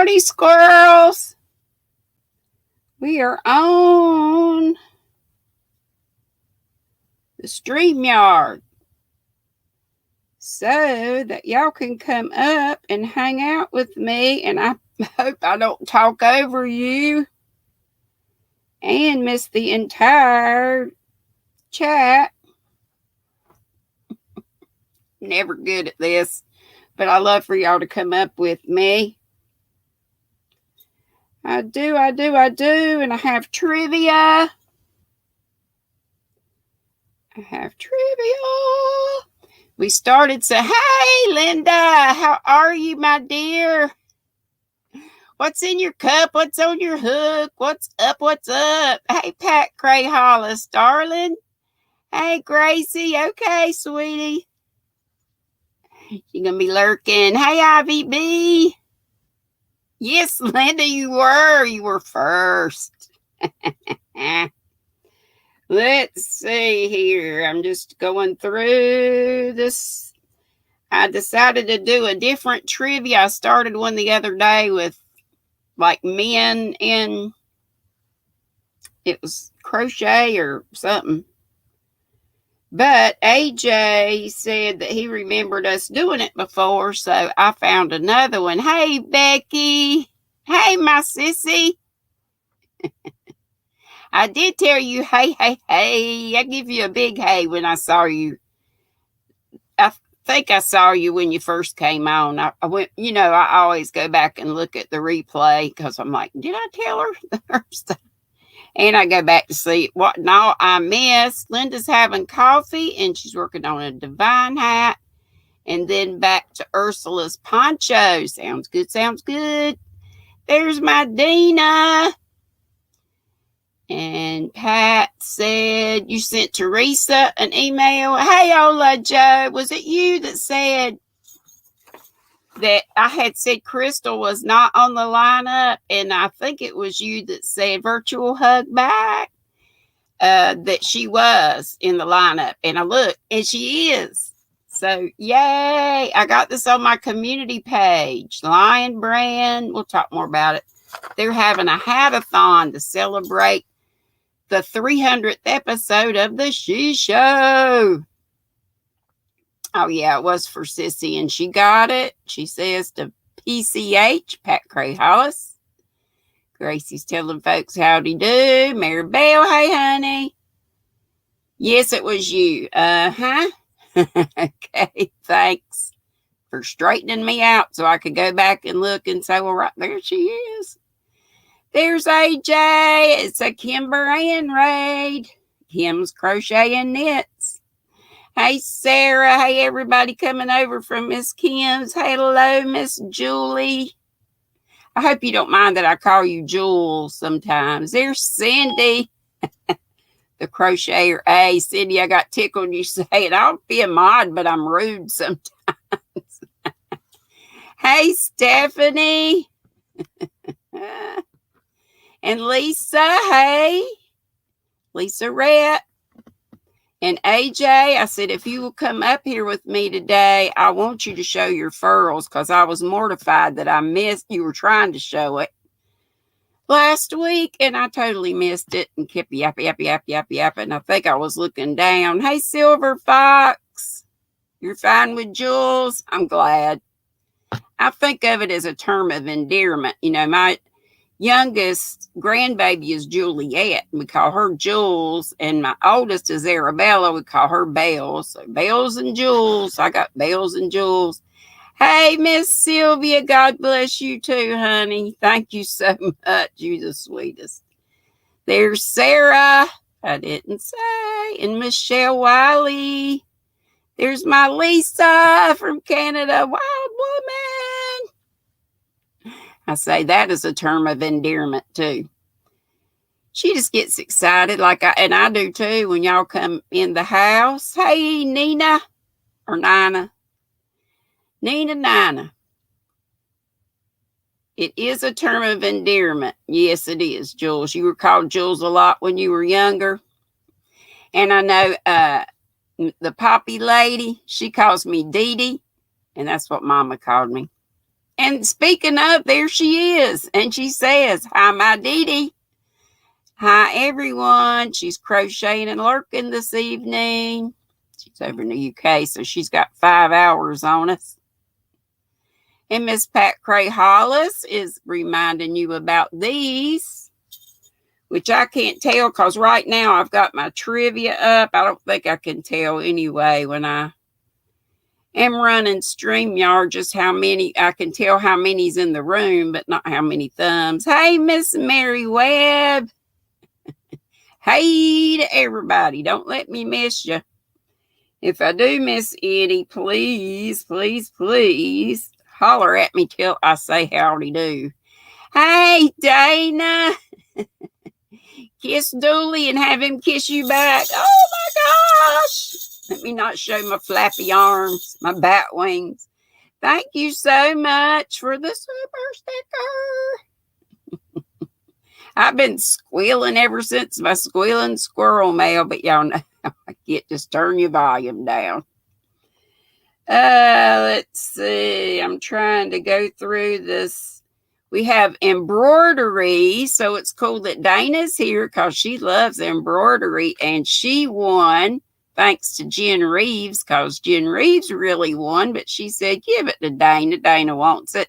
Howdy, squirrels. We are on the StreamYard so that y'all can come up and hang out with me, and I hope I don't talk over you and miss the entire chat. Never good at this, but I love for y'all to come up with me. I do, and I have trivia. We started, so hey, Linda, how are you, my dear? What's in your cup? What's on your hook? What's up? Hey, Pat Cray Hollis, darling. Hey, Gracie. Okay, sweetie. You're going to be lurking. Hey, Ivy B. Yes, Linda, you were first. Let's see here. I'm just going through this. I decided to do a different trivia. I started one the other day with like men in, it was crochet or something. But AJ said that he remembered us doing it before, so I found another one. Hey, Becky. Hey, my sissy. I did tell you, hey. I give you a big hey when I saw you. I think I saw you when you first came on. I went, I always go back and look at the replay because I'm like, did I tell her the first time? And I go back to see what all I missed. Linda's having coffee and she's working on a divine hat. And then back to Ursula's poncho. Sounds good. There's my Dina. And Pat said you sent Teresa an email. Hey, Ola Joe, was it you that said that I had said Crystal was not on the lineup? And I think it was you that said virtual hug back that she was in the lineup. And I looked, and she is. So, yay. I got this on my community page. Lion Brand. We'll talk more about it. They're having a hat-a-thon to celebrate the 300th episode of the She Show. Oh, yeah, it was for Sissy, and she got it. She says to PCH, Pat Cray Hollis. Gracie's telling folks howdy do. Mary Bell, hey, honey. Yes, it was you. Uh-huh. Okay, thanks for straightening me out so I could go back and look and say, well, right there she is. There's AJ. It's a Kimber and Raid. Kim's Crochet and Knits. Hey, Sarah. Hey, everybody coming over from Miss Kim's. Hello, Miss Julie. I hope you don't mind that I call you Jules sometimes. There's Cindy, the crocheter. Hey, Cindy, I got tickled you say it. I'll be a mod, but I'm rude sometimes. Hey, Stephanie. And Lisa, hey. Lisa Rhett. And AJ, I said, if you will come up here with me today, I want you to show your furls because I was mortified that I missed. You were trying to show it last week, and I totally missed it and kept yapping. And I think I was looking down. Hey, Silver Fox, you're fine with Jules? I'm glad. I think of it as a term of endearment. My youngest grandbaby is Juliet. We call her Jules. And my oldest is Arabella. We call her Bells. So Bells and Jules. I got Bells and Jules. Hey, Miss Sylvia. God bless you too, honey. Thank you so much. You're the sweetest. There's Sarah. I didn't say. And Michelle Wiley. There's my Lisa from Canada. Wild woman. I say that is a term of endearment too. She just gets excited and I do too when y'all come in the house. Hey, Nina or Nina. Nina. It is a term of endearment. Yes, it is, Jules. You were called Jules a lot when you were younger. And I know the Poppy lady, she calls me Dee Dee. And that's what Mama called me. And speaking of, there she is. And she says, hi, my Dee. Hi, everyone. She's crocheting and lurking this evening. She's over in the UK, so she's got 5 hours on us. And Miss Pat Cray Hollis is reminding you about these, which I can't tell because right now I've got my trivia up. I don't think I can tell anyway when I am running StreamYard just how many. I can tell how many's in the room, but not how many thumbs. Hey, Miss Mary Webb. Hey to everybody. Don't let me miss you. If I do miss any, please, please, please holler at me till I say howdy do. Hey, Dana. Kiss Dooley and have him kiss you back. Oh my gosh. Let me not show my flappy arms, my bat wings. Thank you so much for the super sticker. I've been squealing ever since my squealing squirrel mail, but y'all know I get just turn your volume down. Let's see. I'm trying to go through this. We have embroidery, so it's cool that Dana's here because she loves embroidery, and she won thanks to Jen Reeves because Jen Reeves really won, but she said, give it to Dana. Dana wants it.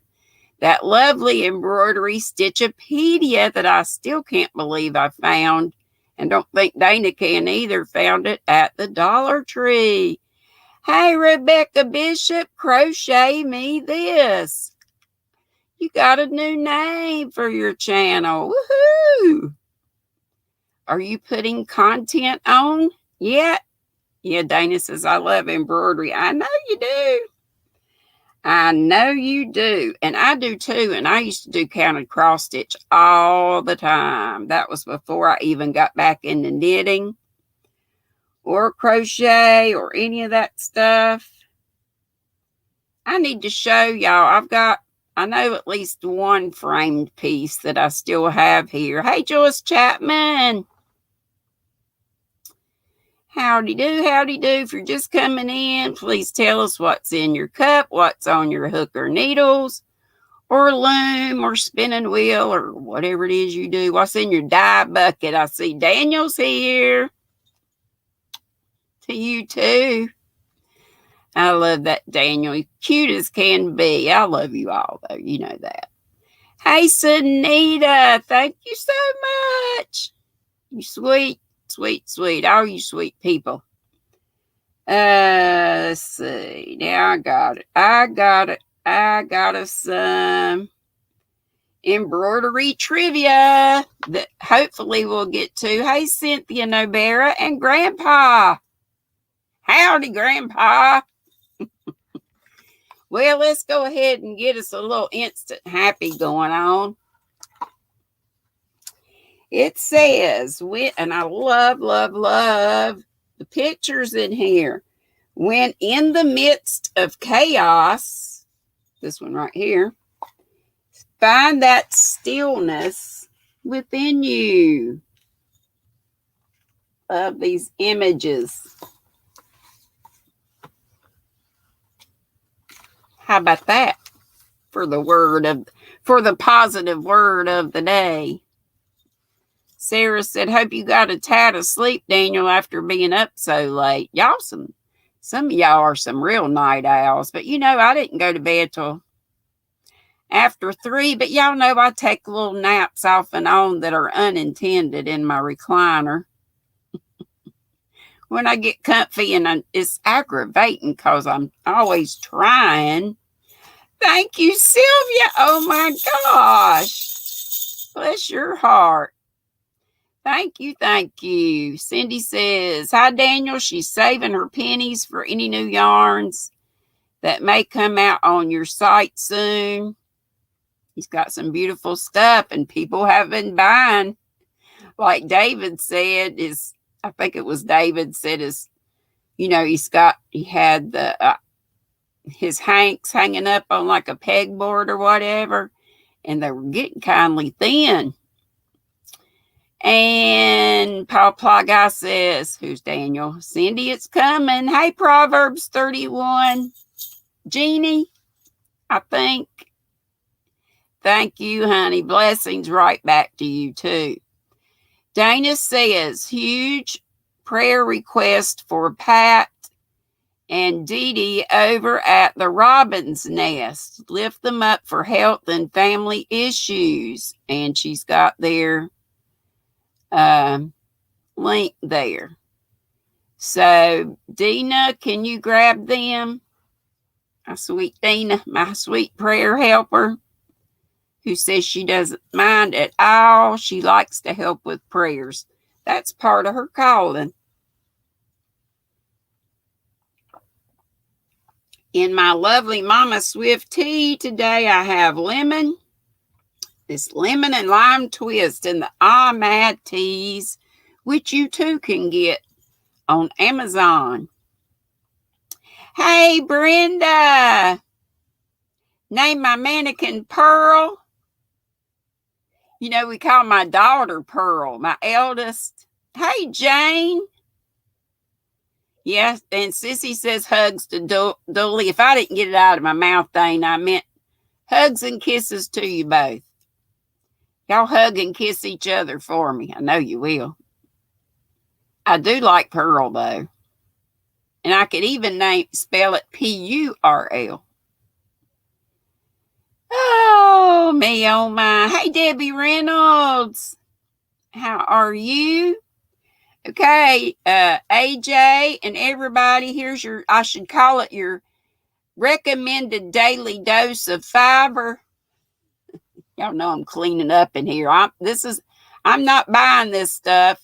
That lovely embroidery Stitchopedia that I still can't believe I found, and don't think Dana can either, found it at the Dollar Tree. Hey, Rebecca Bishop, crochet me this. You got a new name for your channel. Woohoo! Are you putting content on yet? Yeah, Dana says, I love embroidery. I know you do. I know you do. And I do too. And I used to do counted cross stitch all the time. That was before I even got back into knitting or crochet or any of that stuff. I need to show y'all. I know at least one framed piece that I still have here. Hey, Joyce Chapman. Howdy do, howdy do. If you're just coming in, please tell us what's in your cup, what's on your hook or needles, or loom, or spinning wheel, or whatever it is you do. What's in your dye bucket? I see Daniel's here. To you too. I love that Daniel. Cute as can be. I love you all, though. You know that. Hey, Sunita. Thank you so much. You sweet. Sweet, sweet. All you sweet people. Let's see. Now I got it. I got us some embroidery trivia that hopefully we'll get to. Hey, Cynthia Nobera and Grandpa. Howdy, Grandpa. Well, let's go ahead and get us a little instant happy going on. It says, and I love, love, love the pictures in here. When in the midst of chaos, this one right here, find that stillness within you. Love these images. How about that for the positive word of the day? Sarah said, hope you got a tad of sleep, Daniel, after being up so late. Y'all, some of y'all are some real night owls. But, you know, I didn't go to bed till after 3. But y'all know I take little naps off and on that are unintended in my recliner. When I get comfy, and it's aggravating because I'm always trying. Thank you, Sylvia. Oh, my gosh. Bless your heart. Thank you, thank you. Cindy says, hi, Daniel. She's saving her pennies for any new yarns that may come out on your site soon. He's got some beautiful stuff, and people have been buying. Like David said, I think it was David said, he had his hanks hanging up on like a pegboard or whatever, and they were getting kindly thin. And Paul Ply Guy says, who's Daniel? Cindy, it's coming. Hey, Proverbs 31. Jeannie, I think. Thank you, honey. Blessings right back to you, too. Dana says, huge prayer request for Pat and Dee Dee over at the Robin's Nest. Lift them up for health and family issues. And she's got their link there. So, Dina, can you grab them? My sweet Dina, my sweet prayer helper, who says she doesn't mind at all. She likes to help with prayers. That's part of her calling. In my lovely Mama Swift tea today, I have lemon. This lemon and lime twist in the Ahmad teas, which you too can get on Amazon. Hey, Brenda. Name my mannequin Pearl. You know, we call my daughter Pearl, my eldest. Hey, Jane. Yes, and Sissy says hugs to Dooley. If I didn't get it out of my mouth, Dane, I meant hugs and kisses to you both. Y'all hug and kiss each other for me. I know you will. I do like Pearl, though. And I could even spell it P-U-R-L. Oh, me, oh, my. Hey, Debbie Reynolds. How are you? Okay, AJ and everybody, here's your, I should call it your recommended daily dose of fiber. Y'all know I'm cleaning up in here. I'm not buying this stuff.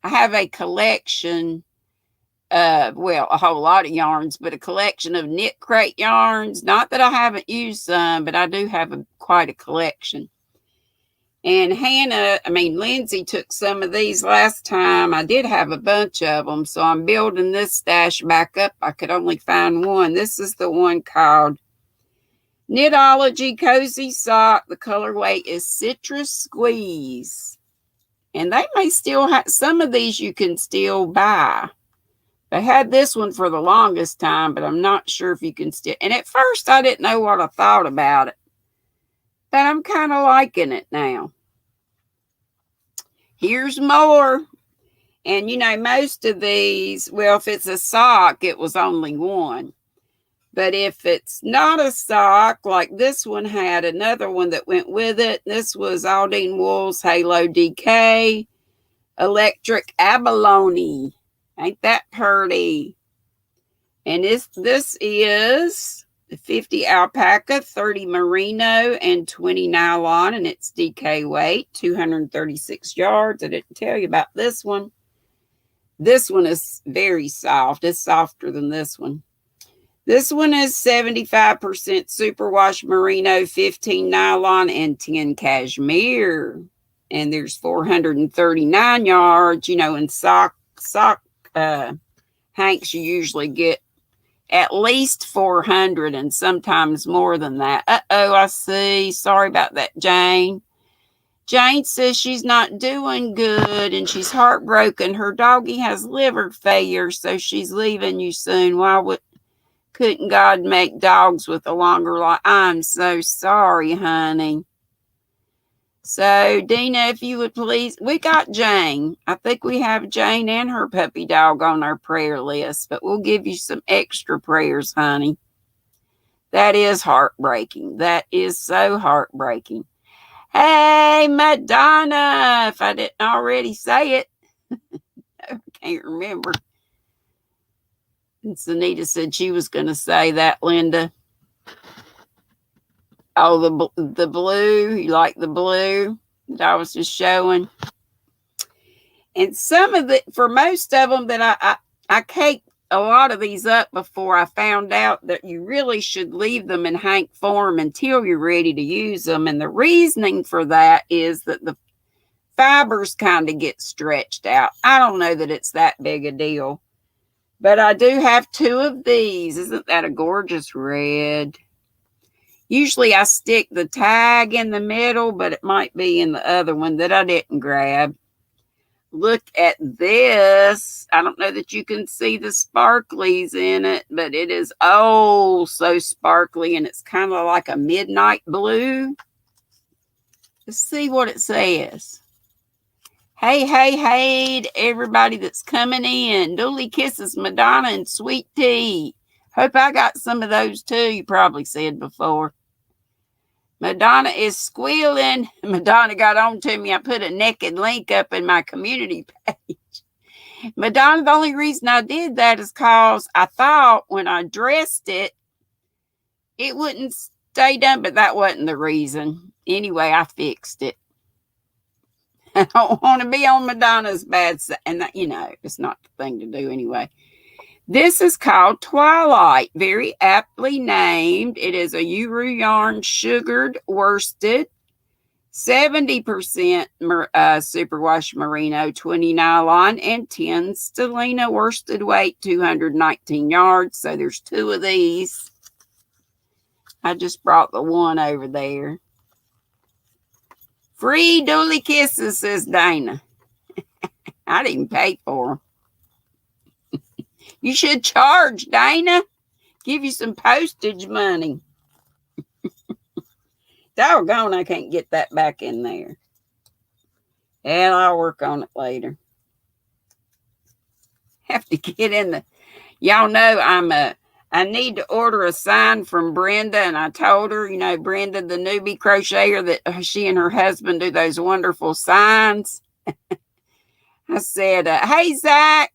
I have a collection, well, a whole lot of yarns, but a collection of knit crate yarns. Not that I haven't used some, but I do have quite a collection. And Lindsay took some of these last time. I did have a bunch of them, so I'm building this stash back up. I could only find one. This is the one called Knitology Cozy Sock. The colorway is Citrus Squeeze. And they may still have, some of these you can still buy. They had this one for the longest time, but I'm not sure if you can still. And at first I didn't know what I thought about it. But I'm kind of liking it now. Here's more. And, you know, most of these, well, if it's a sock, it was only one. But if it's not a sock, like this one had another one that went with it. This was Aldine Wool's Halo DK Electric Abalone. Ain't that pretty? And this is 50 alpaca, 30 merino, and 20 nylon, and it's DK weight, 236 yards. I didn't tell you about this one. This one is very soft. It's softer than this one. This one is 75% superwash merino, 15 nylon, and 10 cashmere. And there's 439 yards. You know, in sock hanks, you usually get at least 400 and sometimes more than that. Uh-oh, I see. Sorry about that, Jane. Jane says she's not doing good and she's heartbroken. Her doggy has liver failure, so she's leaving you soon. Couldn't God make dogs with a longer life? I'm so sorry, honey. So, Dina, if you would please, we got Jane. I think we have Jane and her puppy dog on our prayer list, but we'll give you some extra prayers, honey. That is heartbreaking. That is so heartbreaking. Hey, Madonna, if I didn't already say it. I can't remember. And Sunita said she was going to say that, Linda. Oh, the blue. You like the blue that I was just showing? And for most of them that I caked a lot of these up before I found out that you really should leave them in hank form until you're ready to use them. And the reasoning for that is that the fibers kind of get stretched out. I don't know that it's that big a deal. But I do have two of these. Isn't that a gorgeous red? Usually I stick the tag in the middle, but it might be in the other one that I didn't grab. Look at this. I don't know that you can see the sparklies in it, but it is so sparkly, and it's kind of like a midnight blue. Let's see what it says. Hey, hey, hey to everybody that's coming in. Dooley kisses Madonna and Sweet Tea. Hope I got some of those too. You probably said before. Madonna is squealing. Madonna got on to me. I put a naked link up in my community page. Madonna, the only reason I did that is because I thought when I dressed it, it wouldn't stay done, but that wasn't the reason. Anyway, I fixed it. I don't want to be on Madonna's bad side. And, that, it's not the thing to do anyway. This is called Twilight. Very aptly named. It is a Uru yarn sugared worsted. 70% superwash merino, 20 nylon, and 10 stellina worsted weight, 219 yards. So there's 2 of these. I just brought the one over there. Free Dooley kisses, says Dana. I didn't pay for them. You should charge, Dana. Give you some postage money. Doggone, I can't get that back in there. And I'll work on it later. Have to get in the... Y'all know I need to order a sign from Brenda, and I told her, Brenda, the newbie crocheter, that she and her husband do those wonderful signs. I said, hey, Zach,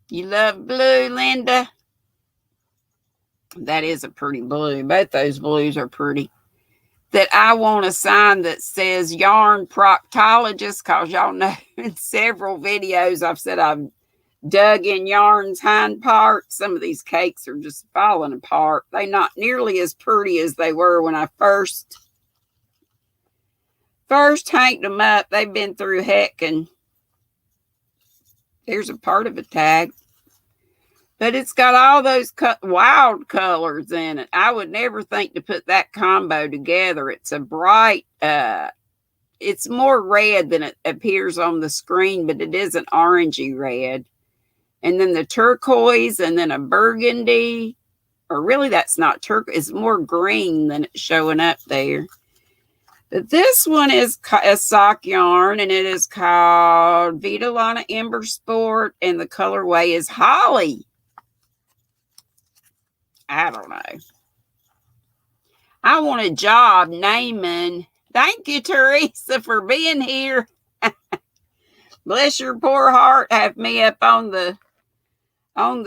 you love blue, Linda? That is a pretty blue. Both those blues are pretty. That I want a sign that says yarn proctologist, because y'all know in several videos I've said I've dug in yarn's hind part. Some of these cakes are just falling apart. They're not nearly as pretty as they were when I first hanged them up. They've been through heck, and there's a part of a tag. But it's got all those wild colors in it. I would never think to put that combo together. It's a bright, it's more red than it appears on the screen, but it is an orangey red. And then the turquoise, and then a burgundy. Or really, that's not turquoise. It's more green than it's showing up there. But this one is a sock yarn, and it is called Vita Lana Ember Sport, and the colorway is Holly. I don't know. I want a job naming. Thank you, Teresa, for being here. Bless your poor heart. Have me up on the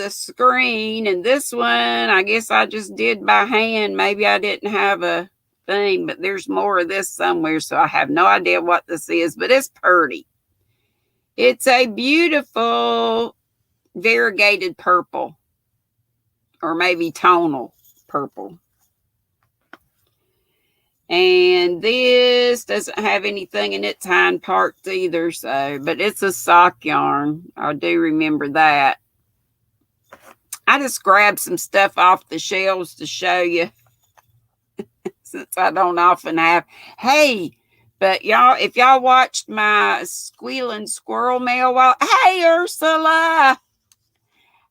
screen. And this one, I guess I just did by hand. Maybe I didn't have a thing, but there's more of this somewhere, so I have no idea what this is, but it's pretty. It's a beautiful variegated purple, or maybe tonal purple. And this doesn't have anything in its hind parts either, so, but it's a sock yarn. I do remember that. I just grabbed some stuff off the shelves to show you, since I don't often have. Hey, but y'all, if y'all watched my squealing squirrel mail while, hey, Ursula.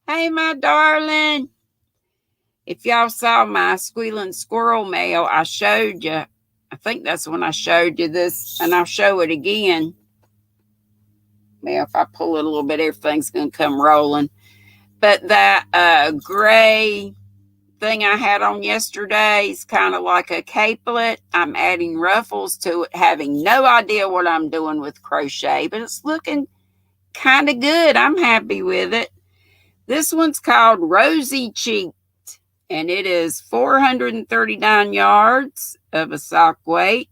Hey, my darling. If y'all saw my squealing squirrel mail, I showed you. I think that's when I showed you this, and I'll show it again. Well, if I pull it a little bit, everything's going to come rolling. But that gray thing I had on yesterday is kind of like a capelet. I'm adding ruffles to it, having no idea what I'm doing with crochet, but it's looking kind of good. I'm happy with it. This one's called Rosy Cheeked, and it is 439 yards of a sock weight,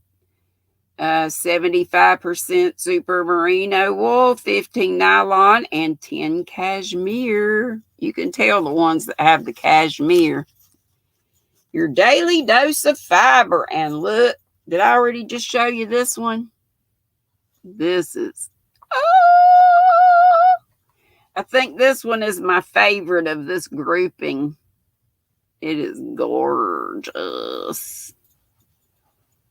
75% super merino wool, 15 nylon, and 10 cashmere. You can tell the ones that have the cashmere. Your daily dose of fiber. And look, did I already just show you this one? This is, I think this one is my favorite of this grouping. It is gorgeous.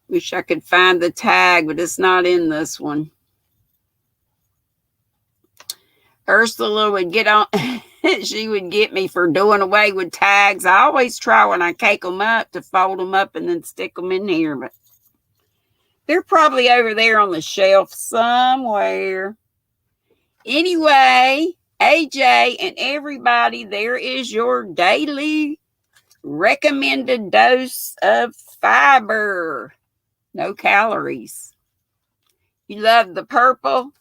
Wish I could find the tag, but it's not in this one. Ursula would get on, she would get me for doing away with tags. I always try when I cake them up to fold them up and then stick them in here, but They're probably over there on the shelf somewhere. Anyway, AJ and everybody, there is your daily recommended dose of fiber. No calories. You love the purple?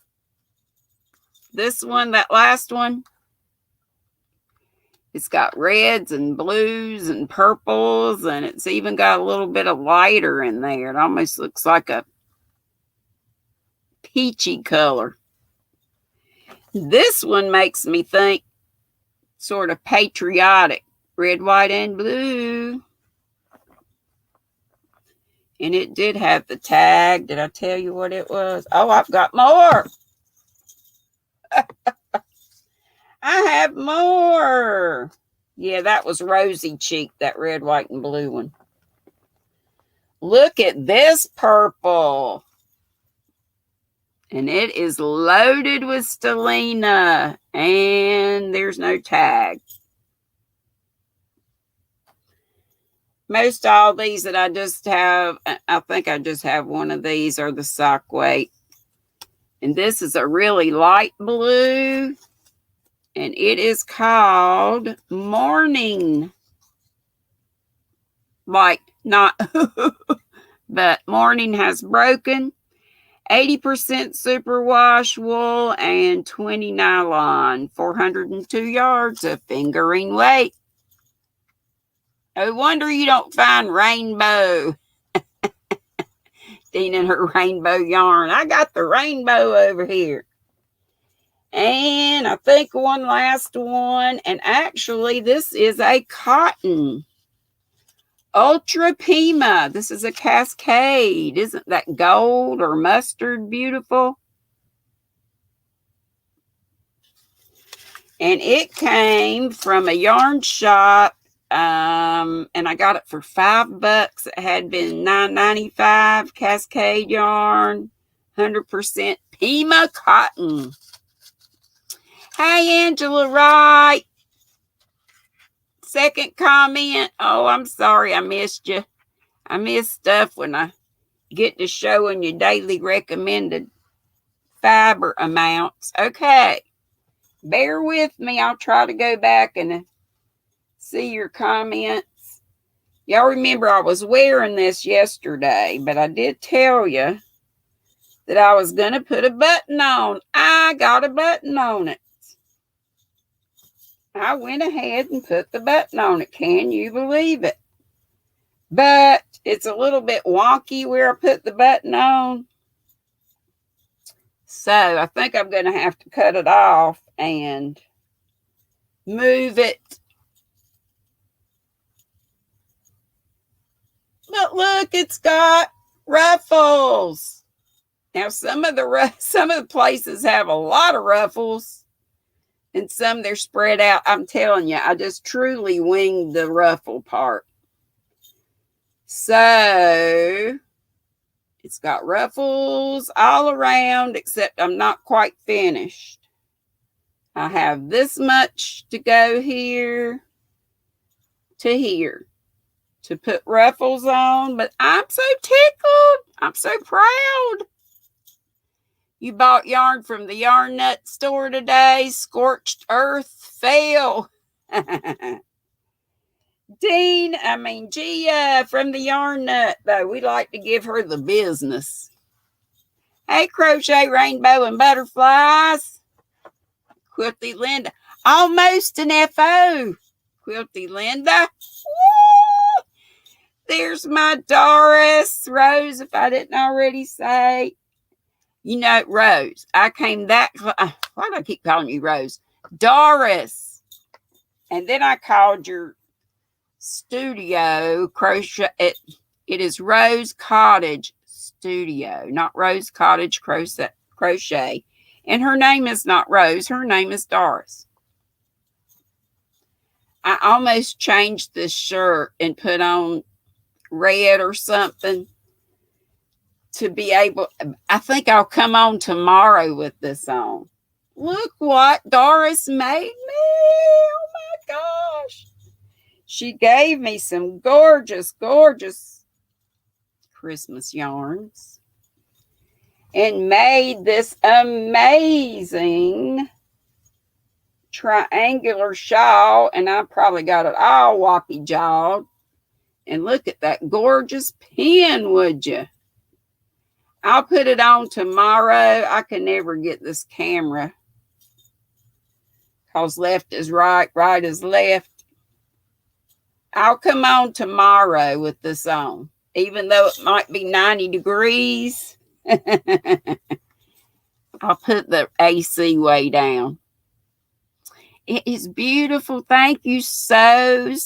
This one, that last one? It's got reds and blues and purples, and it's even got a little bit of lighter in there. It almost looks like a peachy color. This one makes me think sort of patriotic. Red, white, and blue. And it did have the tag. Did I tell you what it was? Oh, I've got more. I have more. Yeah, that was rosy cheek, that red, white, and blue one. Look at this purple. And it is loaded with stellina. And there's no tag. Most all these that I just have, I think I just have one of these, are the sock weight. And this is a really light blue. And it is called Morning. Like, not, but Morning has broken. 80% superwash wool and 20 nylon. 402 yards of fingering weight. No wonder you don't find rainbow. Dee and her rainbow yarn. I got the rainbow over here. And I think one last one. And actually, this is a cotton. Ultra Pima. This is a cascade. Isn't that gold or mustard beautiful? And it came from a yarn shop. And I got it for $5. It had been $9.95. Cascade yarn. 100% Pima cotton. Hey, Angela Wright. Second comment. Oh, I'm sorry I missed you. I miss stuff when I get to showing you daily recommended fiber amounts. Okay. Bear with me. I'll try to go back and see your comments. Y'all remember I was wearing this yesterday, but I did tell you that I was going to put a button on. I got a button on it. I went ahead and put the button on it. Can you believe it? But it's a little bit wonky where I put the button on. So I think I'm going to have to cut it off and move it. But look, it's got ruffles. Now some of the places have a lot of ruffles. And some they're spread out. I'm telling you, I just truly winged the ruffle part. So, it's got ruffles all around, except I'm not quite finished. I have this much to go here to here to put ruffles on. But I'm so tickled. I'm so proud. You bought yarn from the Yarn Nut store today. Scorched earth fail. Gia from the Yarn Nut, though. We like to give her the business. Hey, Crochet Rainbow and Butterflies. Quilty Linda. Almost an FO. Quilty Linda. Woo! There's my Doris Rose, if I didn't already say. You know, Rose, I came that close. Why do I keep calling you Rose? Doris. And then I called your studio crochet. It is Rose Cottage Studio, not Rose Cottage Crochet. And her name is not Rose. Her name is Doris. I almost changed this shirt and put on red or something. To be able, I think I'll come on tomorrow with this on. Look what Doris made me. Oh my gosh. She gave me some gorgeous, gorgeous Christmas yarns. and made this amazing triangular shawl, and I probably got it all whoppy jawed. And look at that gorgeous pin, would you? I'll put it on tomorrow. I can never get this camera because left is right, right is left. I'll come on tomorrow with this on, even though it might be 90 degrees. I'll put the AC way down. It is beautiful. Thank you so much.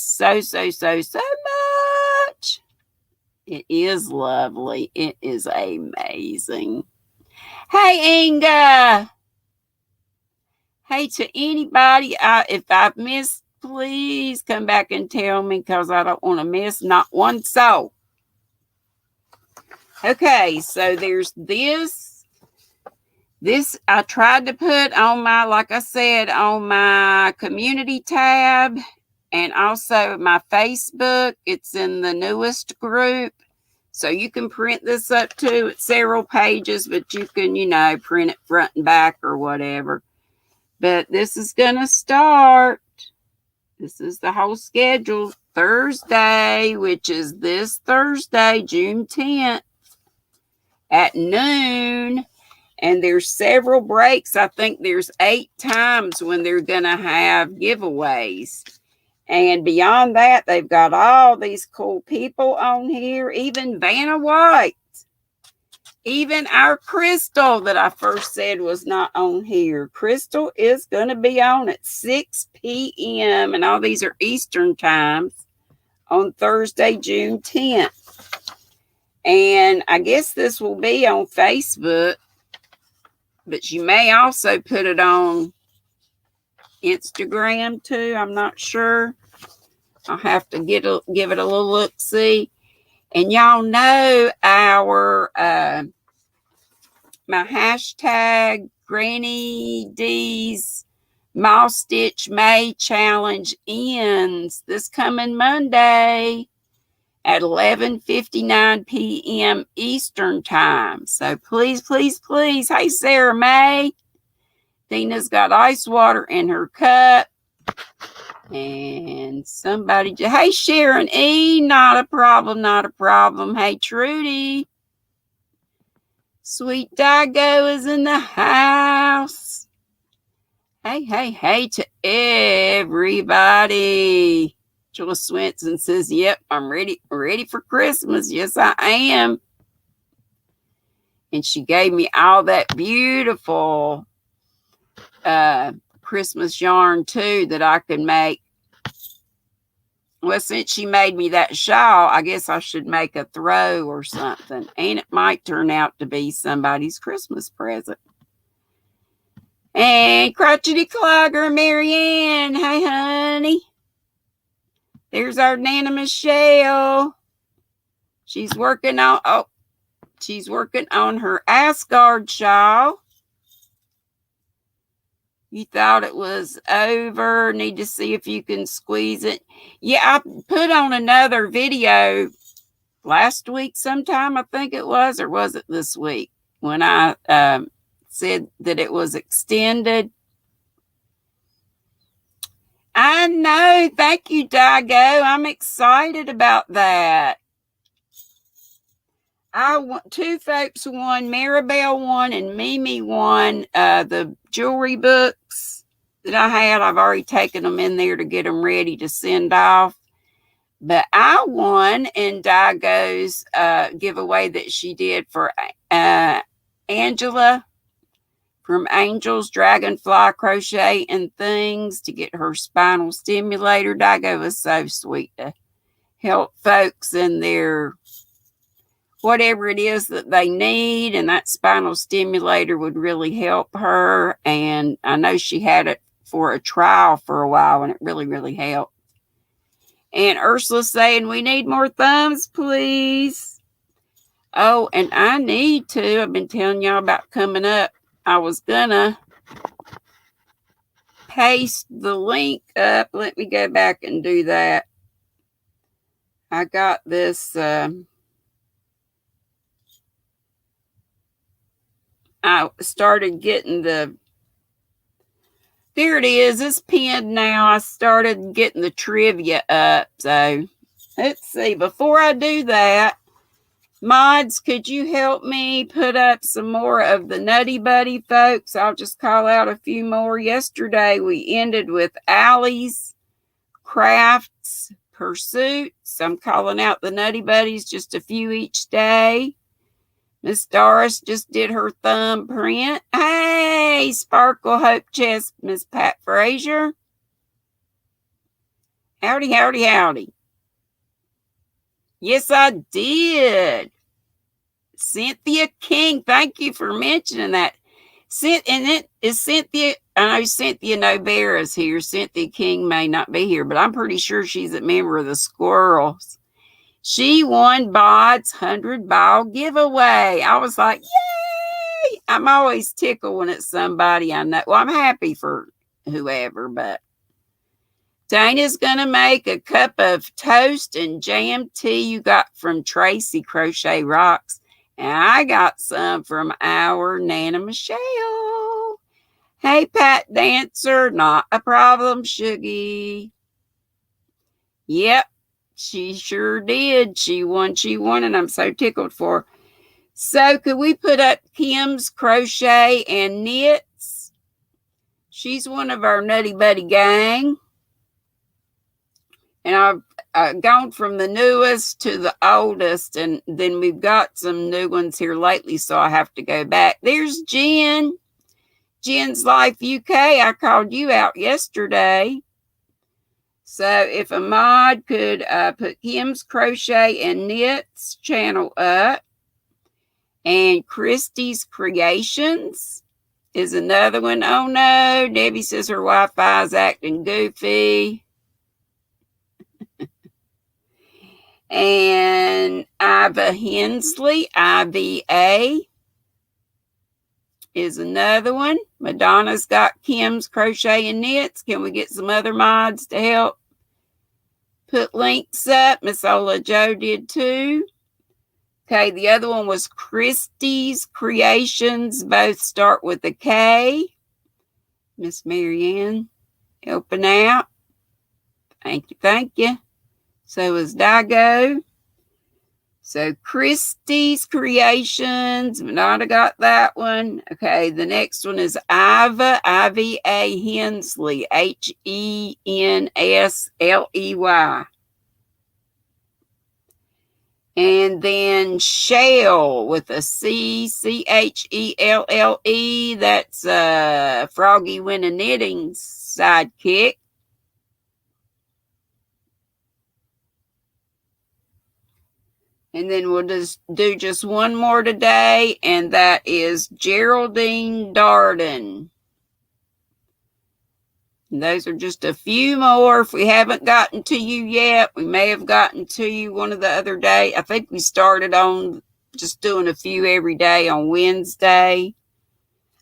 It is lovely. It is amazing. Hey, Inga. Hey, to anybody, if I've missed, please come back and tell me because I don't want to miss not one soul. Okay, so there's this. This I tried to put on my, like I said, on my community tab and also my Facebook. It's in the newest group. So you can print this up too. It's several pages, but you can, print it front and back or whatever. But this is going to start. This is the whole schedule. Thursday, which is this Thursday, June 10th at noon. And there's several breaks. I think there's 8 times when they're going to have giveaways. And beyond that, they've got all these cool people on here. Even Vanna White. Even our Crystal that I first said was not on here. Crystal is going to be on at 6 p.m. And all these are Eastern times on Thursday, June 10th. And I guess this will be on Facebook. But you may also put it on Instagram too. I'm not sure. I'll have to give it a little look-see. And y'all know our my hashtag GrannyDee's Moss Stitch May Challenge ends this coming Monday at 11:59 p.m. Eastern time. So please, please, please. Hey, Sarah May. Dina's got ice water in her cup. And somebody, hey, Sharon E. Not a problem, not a problem. Hey, Trudy. Sweet Dago is in the house. Hey, hey, hey to everybody. Angela Swenson says, yep, I'm ready for Christmas. Yes, I am. And she gave me all that beautiful Christmas yarn, too, that I could make. Well, since she made me that shawl, I guess I should make a throw or something. And it might turn out to be somebody's Christmas present. And Crotchety Clogger, Marianne. Hey, honey. There's our Nana Michelle. She's working on her Asgard shawl. You thought it was over. Need to see if you can squeeze it. Yeah, I put on another video last week sometime, I think it was, or was it this week? When I said that it was extended. I know. Thank you, Dago. I'm excited about that. Two folks won, Maribel won, and Mimi won the jewelry books that I had. I've already taken them in there to get them ready to send off. But I won in Dago's giveaway that she did for Angela from Angels Dragonfly Crochet and Things to get her spinal stimulator. Dago was so sweet to help folks in their whatever it is that they need, and that spinal stimulator would really help her. And I know she had it for a trial for a while, and it really, really helped. And Ursula's saying, we need more thumbs, please. Oh, and I need to. I've been telling y'all about coming up. I was gonna paste the link up. Let me go back and do that. I got this I started getting there it is. It's pinned now. I started getting the trivia up. So let's see. Before I do that, mods, could you help me put up some more of the Nutty Buddy folks? I'll just call out a few more. Yesterday, we ended with Allie's Crafts Pursuits. I'm calling out the Nutty Buddies, just a few each day. Miss Doris just did her thumbprint. Hey, Sparkle Hope Chest, Miss Pat Frazier. Howdy, howdy, howdy. Yes, I did. Cynthia King, thank you for mentioning that. And it is Cynthia. I know Cynthia Nobera is here. Cynthia King may not be here, but I'm pretty sure she's a member of the Squirrels. She won Bod's 100 ball giveaway. I was like, yay! I'm always tickled when it's somebody I know. Well, I'm happy for whoever, but Dana's going to make a cup of toast and jam tea you got from Tracy Crochet Rocks. And I got some from our Nana Michelle. Hey, Pat Dancer, not a problem, Shuggy. Yep, she sure did. She won, and I'm so tickled for her. So could we put up Kim's Crochet and Knits? She's one of our Nutty Buddy gang. And I've gone from the newest to the oldest, and then we've got some new ones here lately, so I have to go back. There's Jen. Jen's Life UK. I called you out yesterday. So if a mod could put Kim's Crochet and Knits channel up, and Christy's Creations is another one. Oh no, Debbie says her Wi-Fi is acting goofy. And Iva Hensley, IVA, is another one. Madonna's got Kim's Crochet and Knits. Can we get some other mods to help put links up? Miss Ola Joe did too. Okay, the other one was Christie's Creations. Both start with a K. Miss Marianne helping out. Thank you, thank you. So is Dago. So Christie's Creations. Madonna got that one. Okay, the next one is Iva, IVA Hensley, HENSLEY. And then Shell with a C, CHELLE. That's Froggy Winter Knitting's sidekick. And then we'll just do just one more today, and that is Geraldine Darden. And those are just a few more. If we haven't gotten to you yet, we may have gotten to you one of the other day. I think we started on just doing a few every day on Wednesday.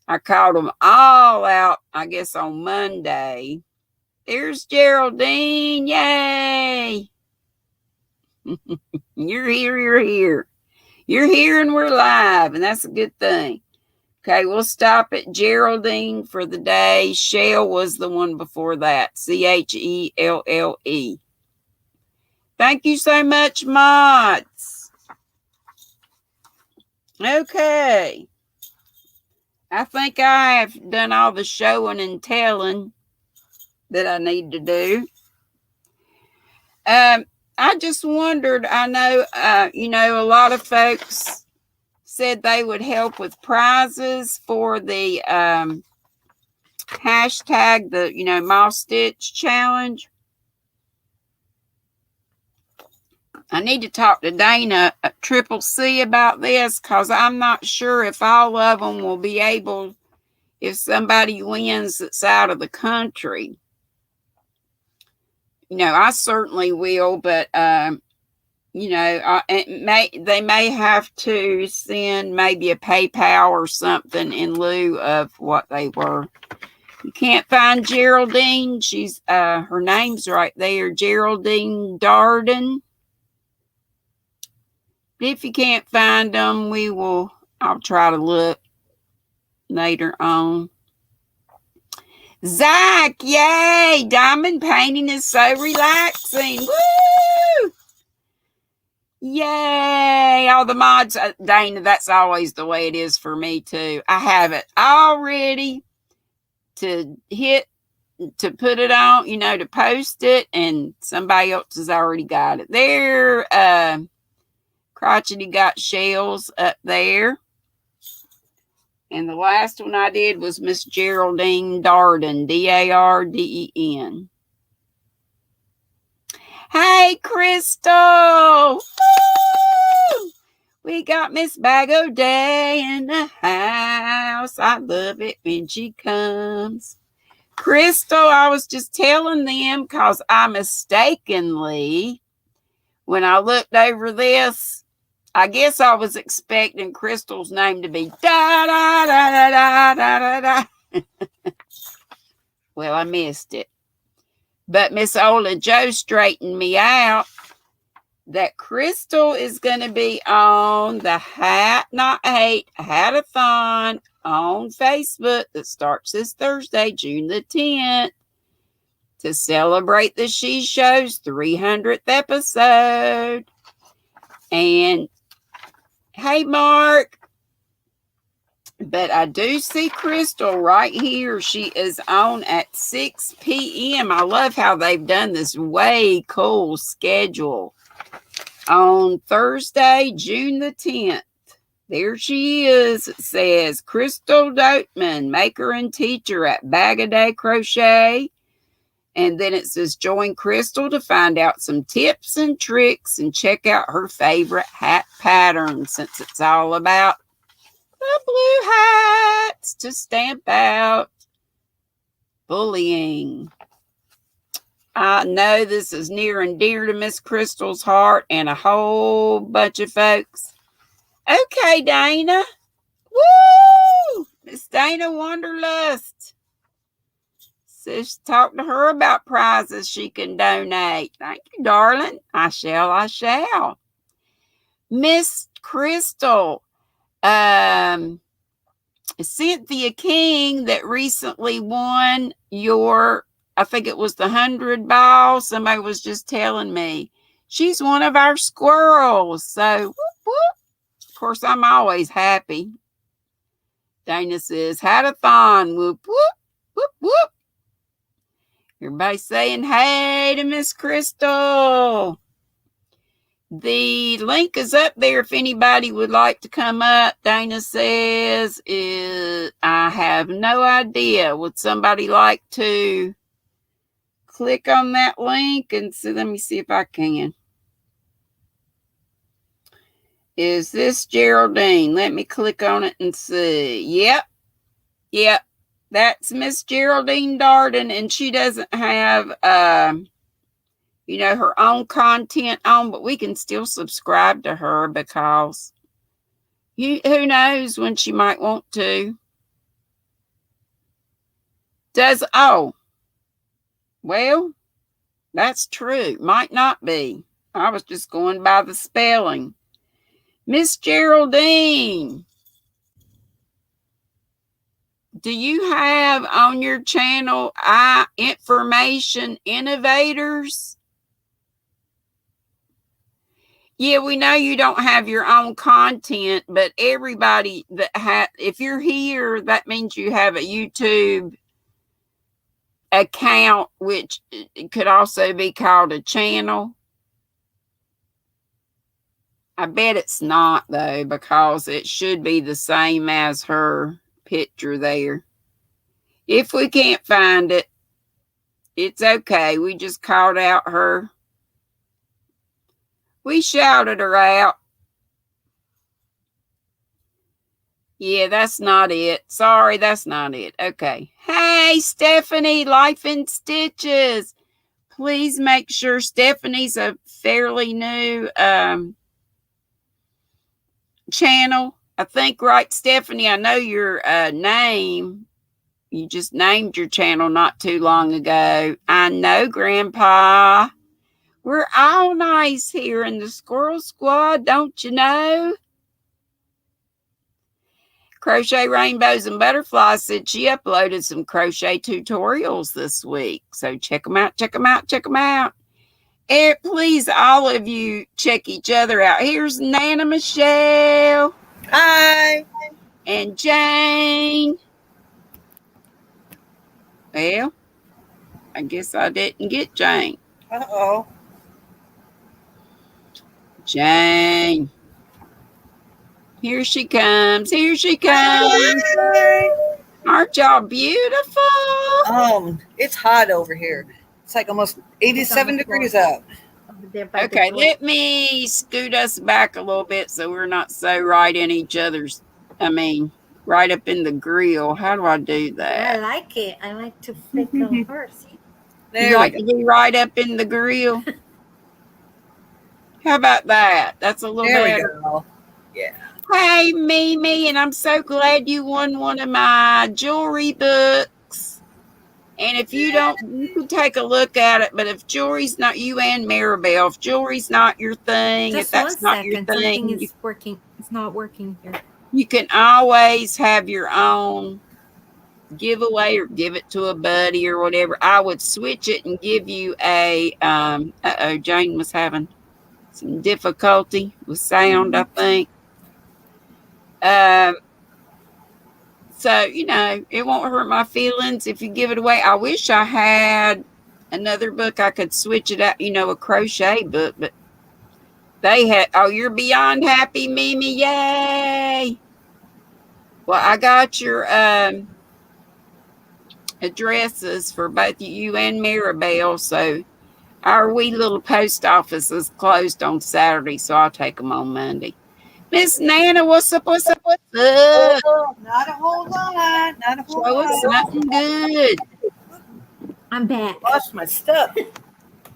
I called them all out, I guess, on Monday. There's Geraldine. Yay! You're here, you're here. You're here and we're live, and that's a good thing. Okay, we'll stop at Geraldine for the day. Shell was the one before that. CHELLE. Thank you so much, mods. Okay. I think I have done all the showing and telling that I need to do. I just wondered, I know, a lot of folks said they would help with prizes for the hashtag, the, Moss Stitch Challenge. I need to talk to Dana Triple C about this, because I'm not sure if all of them will be able, if somebody wins that's out of the country. I certainly will, but, they may have to send maybe a PayPal or something in lieu of what they were. You can't find Geraldine. She's, her name's right there, Geraldine Darden. If you can't find them, I'll try to look. later on. Zach, yay! Diamond painting is so relaxing. Woo! Yay! All the mods, Dana, that's always the way it is for me too. I have it all ready to put it on, to post it, and somebody else has already got it there. Crotchety got shells up there. And the last one I did was Miss Geraldine Darden, Darden. Hey, Crystal! Woo! We got Miss Bag O'Day in the house. I love it when she comes. Crystal, I was just telling them because I mistakenly, when I looked over this, I guess I was expecting Crystal's name to be da da da da da da da. Well, I missed it. But Miss Ola Joe straightened me out that Crystal is going to be on the Hat Not Hate Hatathon on Facebook that starts this Thursday, June the 10th, to celebrate the She Show's 300th episode. And hey, Mark. But I do see Crystal right here. She is on at 6 p.m. I love how they've done this way cool schedule. On Thursday, June the 10th. There she is. It says Crystal Doteman, maker and teacher at Bag-A-Day Crochet. And then it says join Crystal to find out some tips and tricks and check out her favorite hat pattern, since it's all about the blue hats to stamp out bullying. I know this is near and dear to Miss Crystal's heart and a whole bunch of folks. Okay, Dana. Woo! Miss Dana Wanderlust. Just talk to her about prizes she can donate. Thank you, darling. I shall. Miss Crystal, Cynthia King that recently won I think it was the 100 ball. Somebody was just telling me. She's one of our squirrels. So, whoop, whoop. Of course, I'm always happy. Dana says, Hatathon, whoop, whoop, whoop, whoop. Everybody saying hey to Miss Crystal. The link is up there if anybody would like to come up. Dana says, I have no idea. Would somebody like to click on that link and see? Let me see if I can. Is this Geraldine? Let me click on it and see. Yep. That's Miss Geraldine Darden, and she doesn't have, her own content on, but we can still subscribe to her because who knows when she might want to. Well, that's true. Might not be. I was just going by the spelling. Miss Geraldine, do you have on your channel Information Innovators? Yeah, we know you don't have your own content, but everybody if you're here, that means you have a YouTube account, which could also be called a channel. I bet it's not, though, because it should be the same as her picture there. If we can't find it, it's okay. We just called out we shouted her out. Yeah, that's not it. Sorry, that's not it. Okay. Hey, Stephanie, Life in Stitches. Please make sure Stephanie's a fairly new channel. I think, right, Stephanie? I know your name. You just named your channel not too long ago. I know, Grandpa. We're all nice here in the Squirrel Squad, don't you know? Crochet Rainbows and Butterflies said she uploaded some crochet tutorials this week. So check them out, check them out, check them out. And please, all of you, check each other out. Here's Nana Michelle. Hi. And Jane. Well, I guess I didn't get Jane. Uh-oh. Jane. Here she comes. Here she comes. Hi. Aren't y'all beautiful? It's hot over here. It's like almost 87 degrees out. Okay, let me scoot us back a little bit so we're not so right in each other's, right up in the grill. How do I do that? I like it. I like to flick on first. You like to be right up in the grill? How about that? That's a little better. We go. Yeah. Hey, Mimi, and I'm so glad you won one of my jewelry books. And if you don't, you can take a look at it. But if jewelry's not, you and Maribel, if jewelry's not your thing, Just if that's not your thing, something is working. It's not working here. You can always have your own giveaway or give it to a buddy or whatever. I would switch it and give you a, Jane was having some difficulty with sound, I think. So, it won't hurt my feelings if you give it away. I wish I had another book I could switch it out, a crochet book, but they had, you're beyond happy, Mimi. Yay. Well, I got your addresses for both you and Maribel, so our wee little post office is closed on Saturday, so I'll take them on Monday. Miss Nana, what's up? What's up? What's up? Not a whole lot. Not a whole lot. Show us something good. I'm back. Lost my stuff.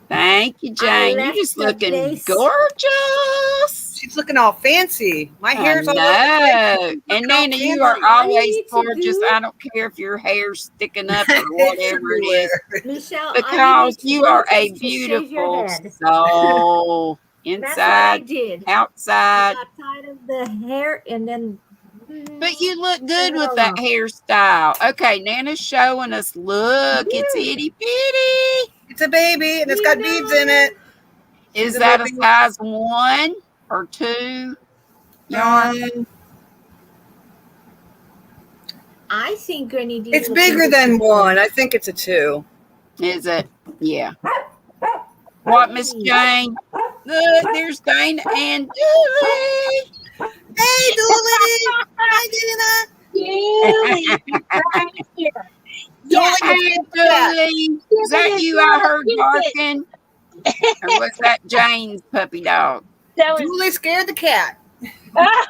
Thank you, Jane. You're just looking gorgeous. She's looking all fancy. My hair's all and Nana, you are always gorgeous. I don't care if your hair's sticking up or whatever it is. Michelle, because you are a beautiful soul. Inside, outside. I got tired of the hair and then. But you look good with that hairstyle. Okay, Nana's showing us. Look, it's itty bitty. It's a baby and it's got beads in it. Is that a size 1 or 2 yarn? I think GrannyDee. It's bigger than 1. I think it's a 2. Is it? Yeah. What, Miss Jane? Look, there's Dana and Julie. Hey, Julie. Hi, Julie. Right here. Yeah, hey, Julie. Is that you I heard barking? Or was that Jane's puppy dog? Julie scared the cat. I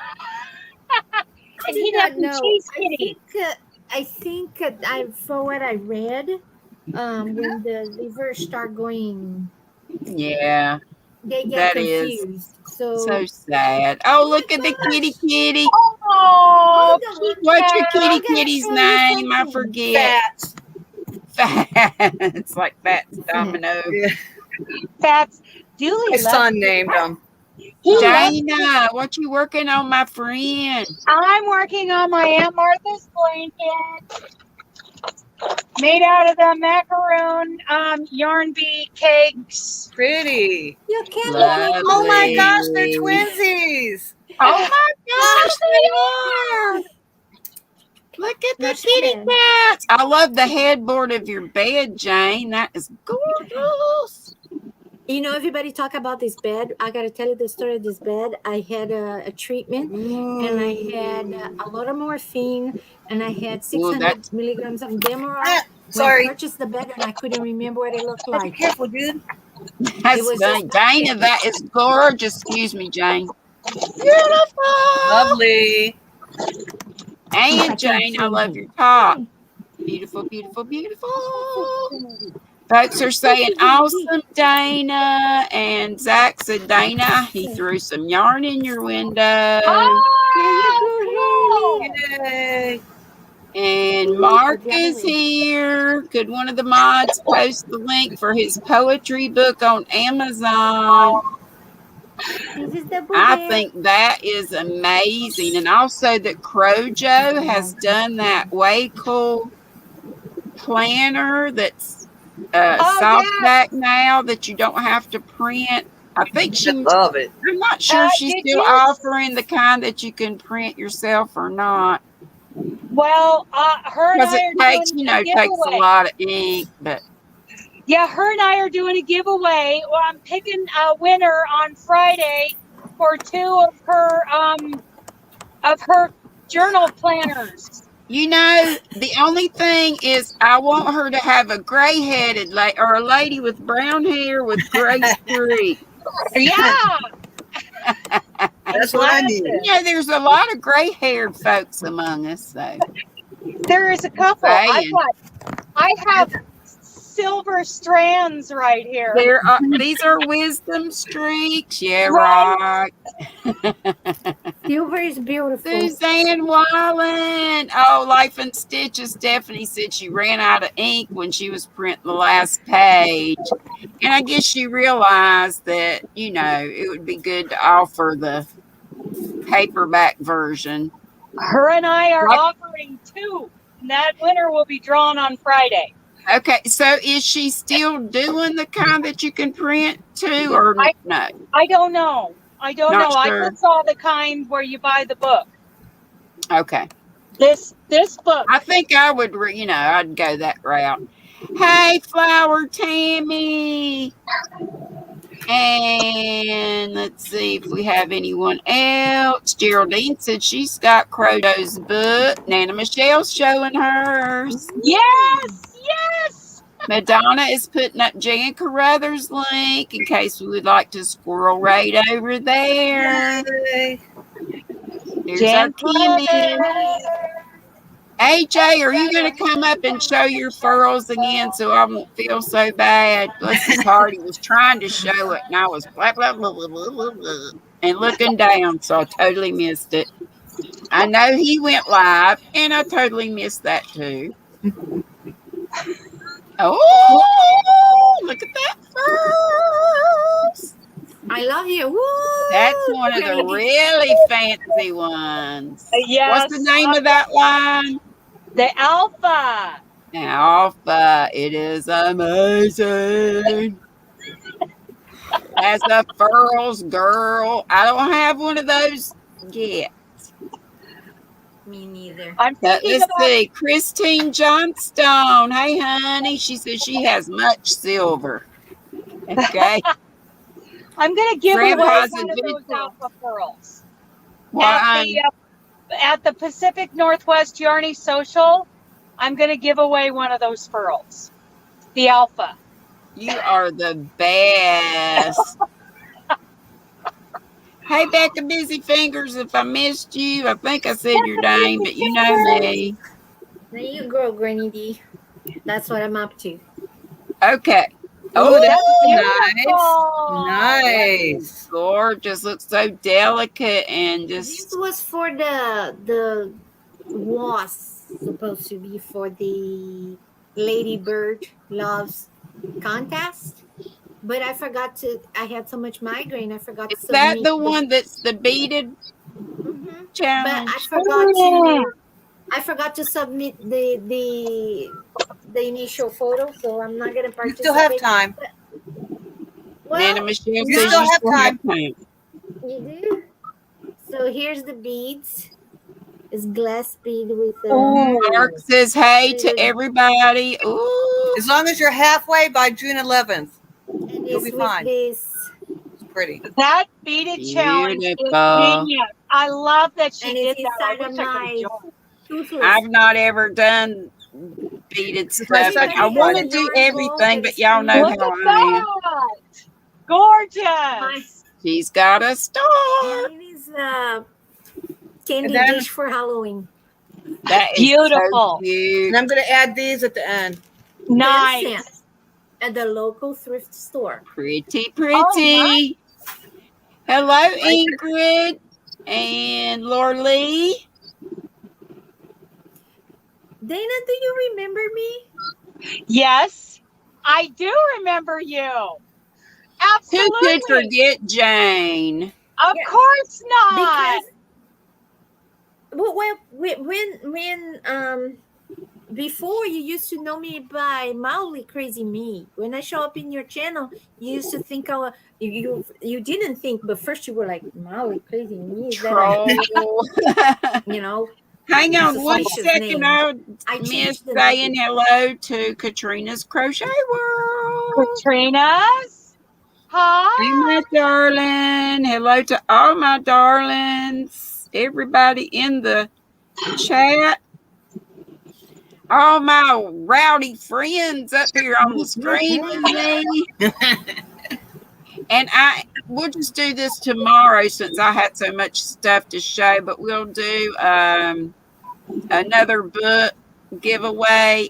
did not know. I think for what I read, when the rivers start going, yeah, they get confused. So sad. Oh, look at the kitty. Oh, what's your kitty's name? I forget. Fats. Like Fats Domino. Yeah. Fats. Julie. My son named him. Dana, what you working on, my friend? I'm working on my Aunt Martha's blanket. Made out of the macaroon yarn bead cakes. Pretty. You can't. Oh my gosh, they're twinsies. Oh my gosh, they are. Look at the kitty cats. I love the headboard of your bed, Jane. That is gorgeous. Everybody talk about this bed. I got to tell you the story of this bed. I had a treatment, and I had a lot of morphine, and I had 600 milligrams of Demerol. Sorry. I purchased the bed, and I couldn't remember what it looked like. Be careful, dude. That's Dana, that is gorgeous. Excuse me, Jane. Beautiful. Lovely. And Jane, I love your top. Beautiful, beautiful, beautiful. Folks are saying, awesome, Dana. And Zach said, Dana, he threw some yarn in your window. Oh, Yay. And Mark is here. Could one of the mods post the link for his poetry book on Amazon? This is the I bouquet. think that is amazing. And also that Crojo has done that way cool planner that's Oh softback yes. now that you don't have to print. I think I love it. I'm not sure if she's Did still you? offering the kind that you can print yourself or not. Well, her and Because I it are takes, doing a takes a giveaway. lot of ink, but Yeah, her and I are doing a giveaway. Well, I'm picking a winner on Friday for 2 of her journal planners. the only thing is I want her to have a gray-headed or a lady with brown hair with gray streaks. Yeah, That's what I need. There's a lot of gray-haired folks among us, so there is a couple. saying. I have silver strands right here. These are wisdom streaks. Yeah, Right. right. Silver is beautiful. Suzanne Wallen. Oh, Life in Stitches. Stephanie said she ran out of ink when she was printing the last page. And I guess she realized that, it would be good to offer the paperback version. Her and I are offering 2. And that winner will be drawn on Friday. Okay, so is she still doing the kind that you can print too, or no? I don't know. I don't Not know. sure. I just saw the kind where you buy the book. Okay. This book. I think I would, I'd go that route. Hey, Flower Tammy. And let's see if we have anyone else. Geraldine said she's got Croto's book. Nana Michelle's showing hers. Yes, yes. Madonna is putting up Jan Carruthers' link in case we would like to squirrel right over there. Yay. Here's our Kimmy. AJ, are you going to come up and show your furls again so I won't feel so bad? Bless his heart, he was trying to show it, and I was blah, blah, blah, blah, blah, blah, blah, and looking down, so I totally missed it. I know he went live, and I totally missed that too. Oh, look at that furs. I love you. Woo! That's one of the really fancy ones. Yes. What's the name of that line? The Alpha. Alpha. It is amazing. As a furls girl. I don't have one of those yet. Me neither. I'm thinking Let's see. Christine Johnstone. Hey, honey. She says she has much silver. Okay. I'm going to give Grandpa's away one of those Alpha pearls. Why? At the Pacific Northwest Yarny Social, I'm going to give away one of those pearls. The Alpha. You are the best. Hey, Becca Busy Fingers, if I missed you, I think I said your name, but you know me. There you go, GrannyDee. That's what I'm up to. Okay. Oh, that's Beautiful. nice. Gorgeous. Looks so delicate and This just. was for was supposed to be for the Lady Bird Loves contest, but I forgot to. I had so much migraine. I forgot to. Is that the one that's the beaded challenge? But I forgot to submit the initial photo, so I'm not gonna participate. You still have time. Well, Nana Michelle you says still you have still time. have time. You do. So here's the beads. It's glass bead with Mark says hey to everybody. Ooh. As long as you're halfway by June 11th, and you'll be with fine. this. It's pretty. That beaded challenge is Beautiful. genius. I love that she And did it's that. I inside of wish I my could join. toothless. I've not ever done beaded stuff. such I a want to fun do yarn everything, ball but that y'all is know Look how at I am. that. Gorgeous. She's got a star. It is a candy And then- dish for Halloween. That is Beautiful. so cute. And I'm going to add these at the end. Nice. At the local thrift store. Pretty, pretty. Hello, Ingrid and Lorlee. Dana, do you remember me? Yes, I do remember you. Who could Absolutely. forget Jane? Of Yeah. course not. Because when before you used to know me by mildly crazy me. When I show up in your channel, you used to think you didn't think, but first you were like mildly crazy me. Is that Troll. you know Hang on one suspicious second. name? I'll I miss changed the saying name. hello to Katrina's Crochet World. Katrina's. Hey, Hi. my darling. Hello to all my darlings. Everybody in the chat. All my rowdy friends up here on the screen with me. And we'll just do this tomorrow since I had so much stuff to show, but we'll do another book giveaway.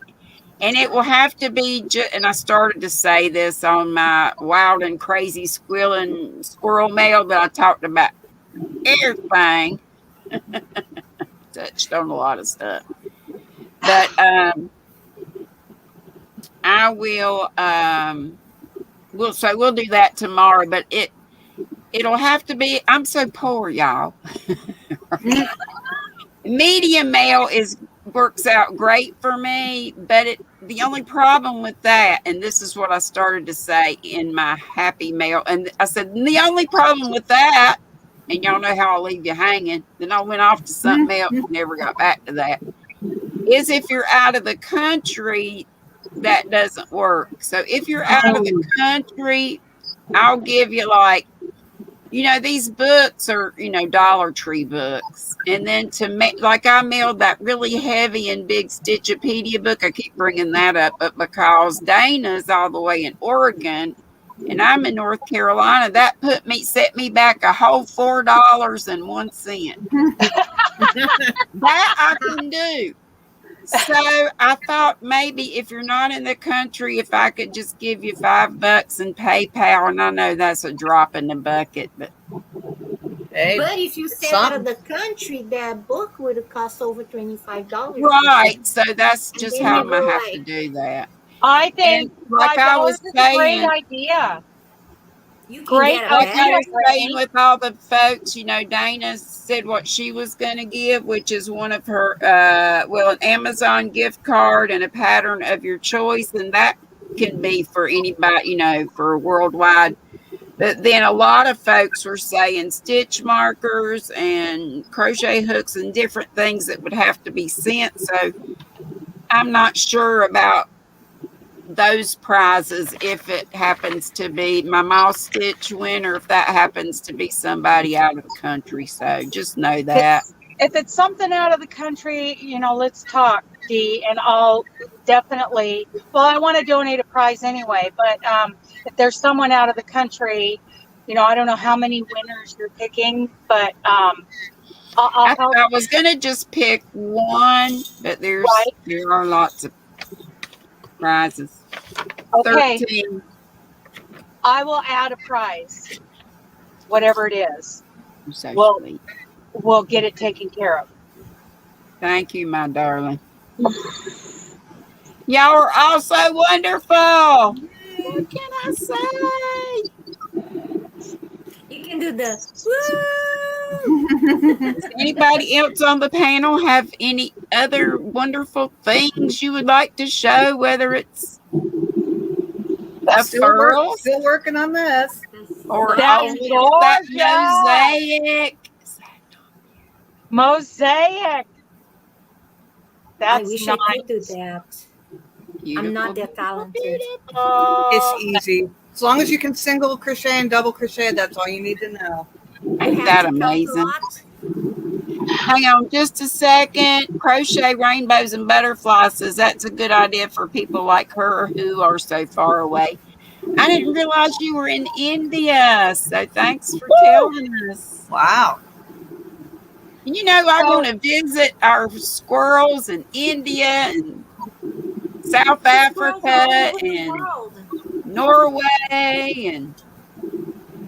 And it will have to be, and I started to say this on my wild and crazy squealing squirrel mail, but I talked about everything. Touched on a lot of stuff. But I will, we'll do that tomorrow, but it'll have to be, I'm so poor, y'all. Medium mail works out great for me, but the only problem with that, and this is what I started to say in my happy mail, and I said the only problem with that, and y'all know how I'll leave you hanging, then I went off to something else and never got back to that, is if you're out of the country, that doesn't work. So if you're out of the country, I'll give you like, these books are, Dollar Tree books. And then like I mailed that really heavy and big Stitchopedia book. I keep bringing that up, but because Dana's all the way in Oregon and I'm in North Carolina, that set me back a whole $4.01. That I can do. So I thought maybe if you're not in the country, if I could just give you $5 in PayPal, and I know that's a drop in the bucket, but Hey, But if you stay out of the country, that book would have cost over $25. right. So that's And just then how you I'm gonna go have like- to do that. I think And like I was $5 is a great saying, idea. You can Great get a like I bag. was saying with all the folks, Dana said what she was going to give, which is one of her, an Amazon gift card and a pattern of your choice. And that can be for anybody, for worldwide. But then a lot of folks were saying stitch markers and crochet hooks and different things that would have to be sent. So I'm not sure about those prizes if it happens to be my mouse stitch winner, if that happens to be somebody out of the country. So just know that. If it's something out of the country, let's talk, Dee, and I'll definitely, I want to donate a prize anyway, but if there's someone out of the country, I don't know how many winners you're picking, but I'll help. I was going to just pick one, but there are lots of prizes. Okay. 13. I will add a prize, whatever it is. So sweet. We'll get it taken care of. Thank you, my darling. Y'all are all so wonderful. What can I say? You can do the Does anybody else on the panel have any other wonderful things you would like to show, whether it's a furl, still working on this, or that mosaic. That's I wish nice. I could do that. Beautiful, I'm not that talented. it's easy. As long as you can single crochet and double crochet, that's all you need to know. Isn't that amazing? Hang on just a second. Crochet Rainbows and Butterflies says that's a good idea for people like her who are so far away. I didn't realize you were in India, so thanks for telling us. Wow. I want to visit our squirrels in India and South Africa and Norway and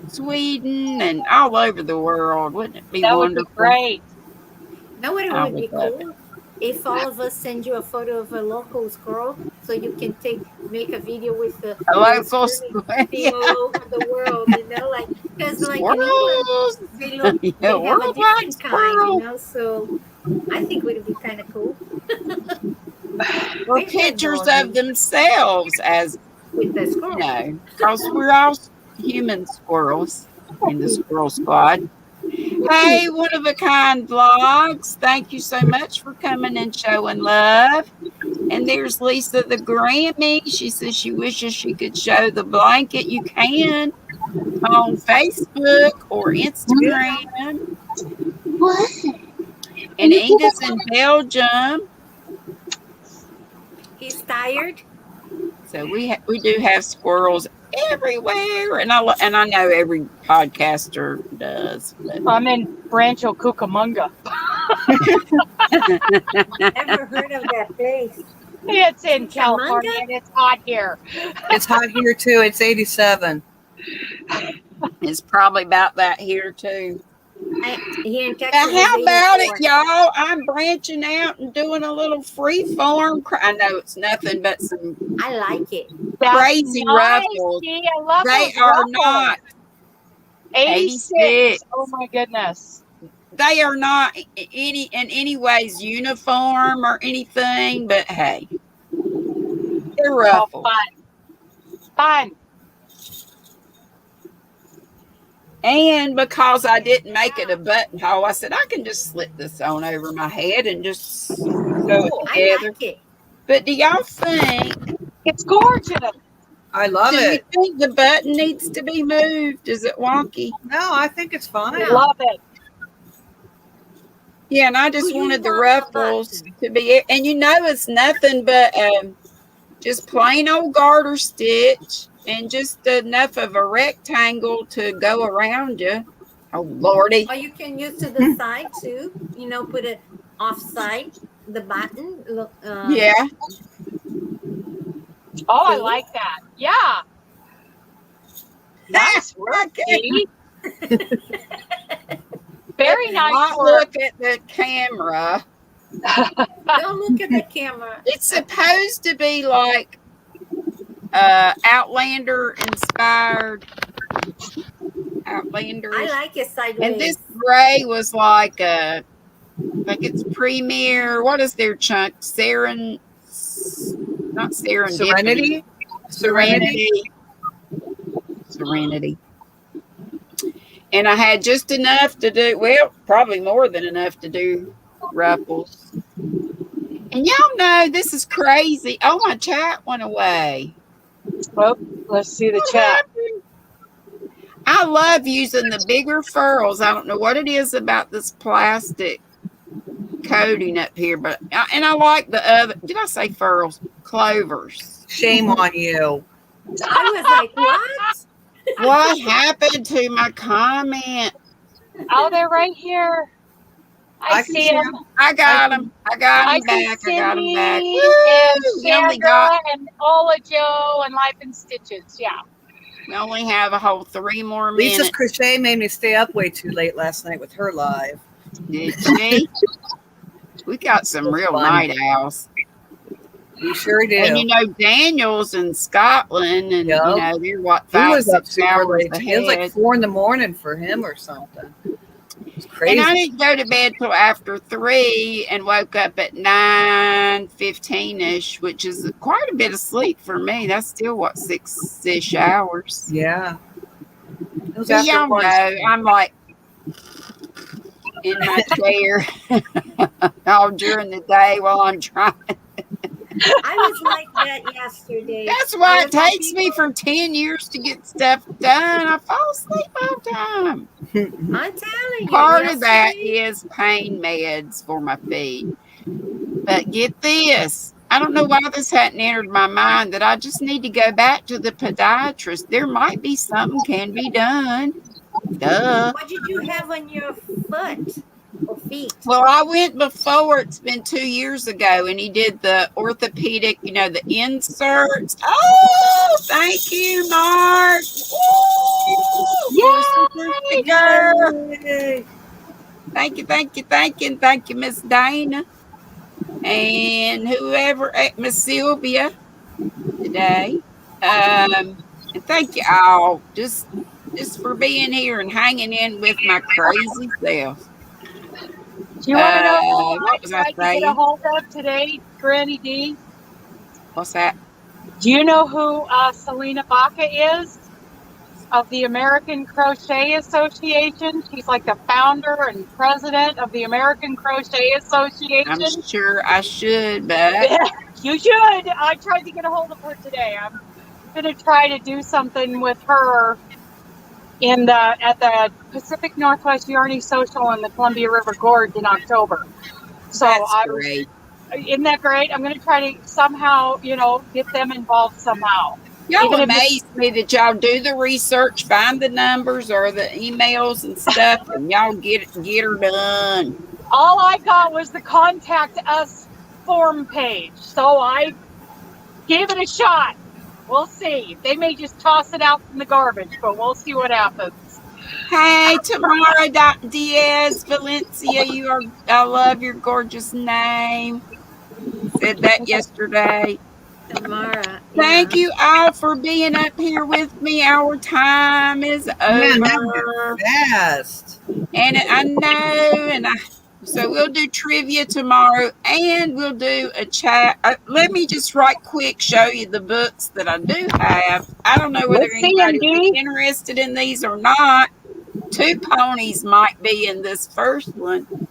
Sweden and all over the world. Wouldn't it be wonderful? Would be great. Know what it would be cool? If all of us send you a photo of a local squirrel so you can make a video with the A local squirrely thing all over the world, like, because like in England, squirrels. they look, Yeah, they have a worldwide different kind, squirrel. so I think it would be kind of cool. Or Very pictures of adorable themselves as, with the squirrel. because we're all human squirrels in the Squirrel Squad. Hey, One of a Kind Vlogs. Thank you so much for coming and showing love. And there's Lisa the Grammy. She says she wishes she could show the blanket. You can on Facebook or Instagram. What? And Edith's in Belgium. He's tired. So we do have squirrels everywhere, and I know every podcaster does. But. I'm in Rancho Cucamonga. Never heard of that place. It's in California and it's hot here. It's hot here too. It's 87. It's probably about that here too. Here in Texas, Now, how about it, 84. y'all? I'm branching out and doing a little free form. I know it's nothing but some I like it. crazy Nice, ruffles. Dee. I love They those are ruffles. not. 86. Oh my goodness. They are not in any ways uniform or anything. But hey, they're Oh, ruffles. fun. And because I didn't make it a buttonhole, I said I can just slip this on over my head and just sew it I together. like it. But do y'all think? It's gorgeous. I love Do it. you think the button needs to be moved? Is it wonky? No, I think it's fine. No. Love it. Yeah, and I just Do you wanted the want the ruffles to be, and it's nothing but just plain old garter stitch and just enough of a rectangle to go around you. Oh, Lordy. Or you can use to the side too. Put it off side the button. Look. Yeah. Oh, I See? like that. Yeah. Nice work, Dee. Very nice Not work. look at the camera. Don't look at the camera. It's supposed to be like Outlander inspired. Outlander. I like it sideways. And this gray was like it's premier. What is their chunk? Not serendipity. Serenity. Serenity. And I had just enough to do, well, probably more than enough to do ruffles. And y'all know this is crazy. Oh, my chat went away. Well, let's see the What chat. happened? I love using the bigger furls. I don't know what it is about this plastic coating up here, but I like the other. Did I say furls? Clovers. Shame on you. I was like, what? What happened to my comment? Oh, they're right here. I can see them. I got them. I got I them see back. I got them Cindy back. and Woo! We only Sandra and Ola Joe and Life in Stitches. Yeah. We only have a whole 3 more Lisa's minutes. crochet made me stay up way too late last night with her live. Did she? We got some real Fun. night owls. We sure do. And Daniel's in Scotland, and Yep. they're what, He 5, was up 6 super hours late. It was like ahead. 4 a.m. for him or something. It was crazy. And I didn't go to bed till after 3 and woke up at 9:15ish, which is quite a bit of sleep for me. That's still what, 6-ish hours. Yeah. It was So after y'all lunch. know I'm like in my chair all during the day while I'm trying. I was like that yesterday. That's why I it was like, takes me from 10 years to get stuff done. I fall asleep all the time. I'm telling you. Part of that yesterday- is pain meds for my feet. But get this. I don't know why this hadn't entered my mind that I just need to go back to the podiatrist. There might be something can be done. Duh. What did you have on your foot or feet? Well, I went before. It's been 2 years ago, and he did the orthopedic, the inserts. Oh, thank you, Mark. Yay, girl. Yay. Thank you, Miss Dana. And whoever, Miss Sylvia. today. And thank you all just for being here and hanging in with my crazy self. Do you want to know who I What was I tried to get a saying? hold of today, GrannyDee? What's that? Do you know who Selena Baca is of the American Crochet Association? She's like the founder and president of the American Crochet I'm Association. sure I should, but You should. I tried to get a hold of her today. I'm going to try to do something with her at the Pacific Northwest Yarny Social in the Columbia River Gorge in October. So that's great. isn't that great? I'm going to try to somehow, get them involved somehow. Y'all Even if amaze me that y'all do the research, find the numbers or the emails and stuff, and y'all get her done. all I got was the contact us form page. So I gave it a shot. We'll see. They may just toss it out in the garbage, but we'll see what happens. Hey, Tamara Diaz Valencia, I love your gorgeous name. Said that yesterday. Tamara. Thank you all for being up here with me. Our time is Man, that over. was fast. And I know, so we'll do trivia tomorrow, and we'll do a chat. Let me just right quick show you the books that I do have. I don't know whether Let's see, anybody will be MD. interested in these or not. Two ponies might be in this first one.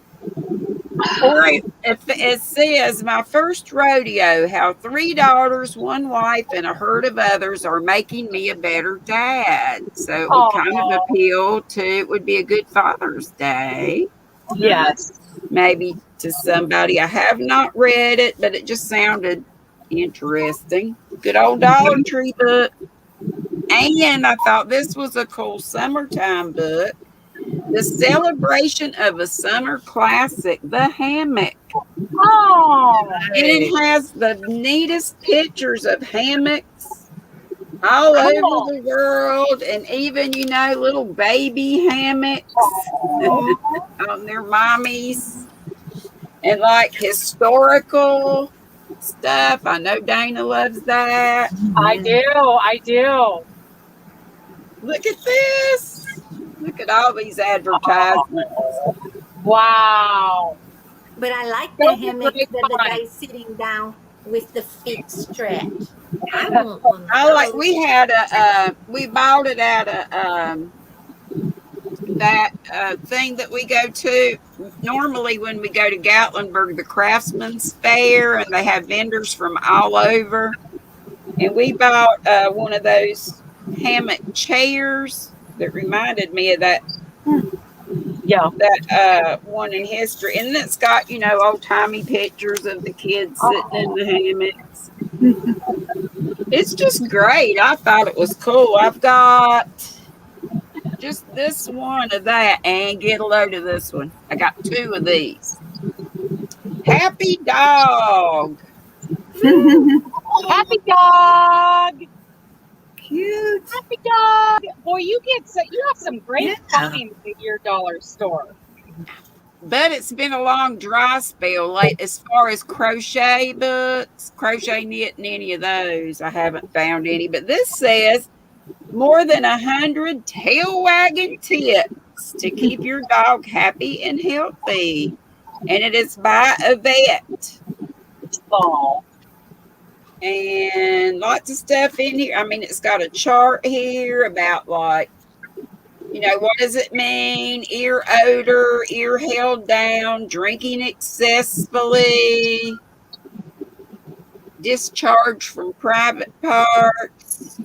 Or if it says, my first rodeo, how 3 daughters, 1 wife, and a herd of others are making me a better dad. So it would kind of appeal to, it would be a good Father's Day. Yes. Maybe to somebody. I have not read it, but it just sounded interesting. Good old Dollar Tree book. And I thought this was a cool summertime book. The Celebration of a Summer Classic, The Hammock. Oh. And it has the neatest pictures of hammocks all over the world, and even, little baby hammocks on their mommies, and like historical stuff. I know Dana loves that. I do. Look at this. Look at all these advertisements. Wow. But I like the hammock that the guy's sitting down with the feet stretched. I want one. We had we bought it at that thing that we go to normally when we go to Gatlinburg, the Craftsman's Fair, and they have vendors from all over. And we bought one of those hammock chairs that reminded me of that. Yeah. That one in history. And it's got, old timey pictures of the kids sitting in the hammocks. It's just great. I thought it was cool. I've got just this one of that, and get a load of this one. I got 2 of these. Happy Dog. Happy Dog. Cute. Happy Dog. Boy, you have some great finds at your dollar store. But it's been a long dry spell, like as far as crochet books, crochet knitting, any of those. I haven't found any. But this says more than 100 tail wagging tips to keep your dog happy and healthy. And it is by a vet. Oh. And lots of stuff in here. I mean, it's got a chart here about what does it mean? Ear odor, ear held down, drinking excessively, discharge from private parts,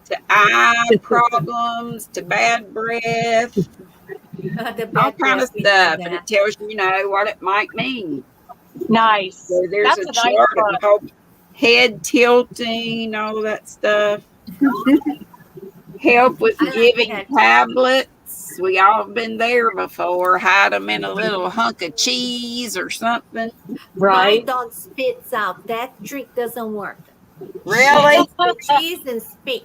to eye problems, to bad breath, all kind of stuff. And it tells you, what it might mean. Nice. So there's a chart of the whole head tilting, all that stuff. Help with giving tablets. We all been there before. Hide them in a little hunk of cheese or something. Right. My dog spits out. That trick doesn't work. Really? Put cheese and spit.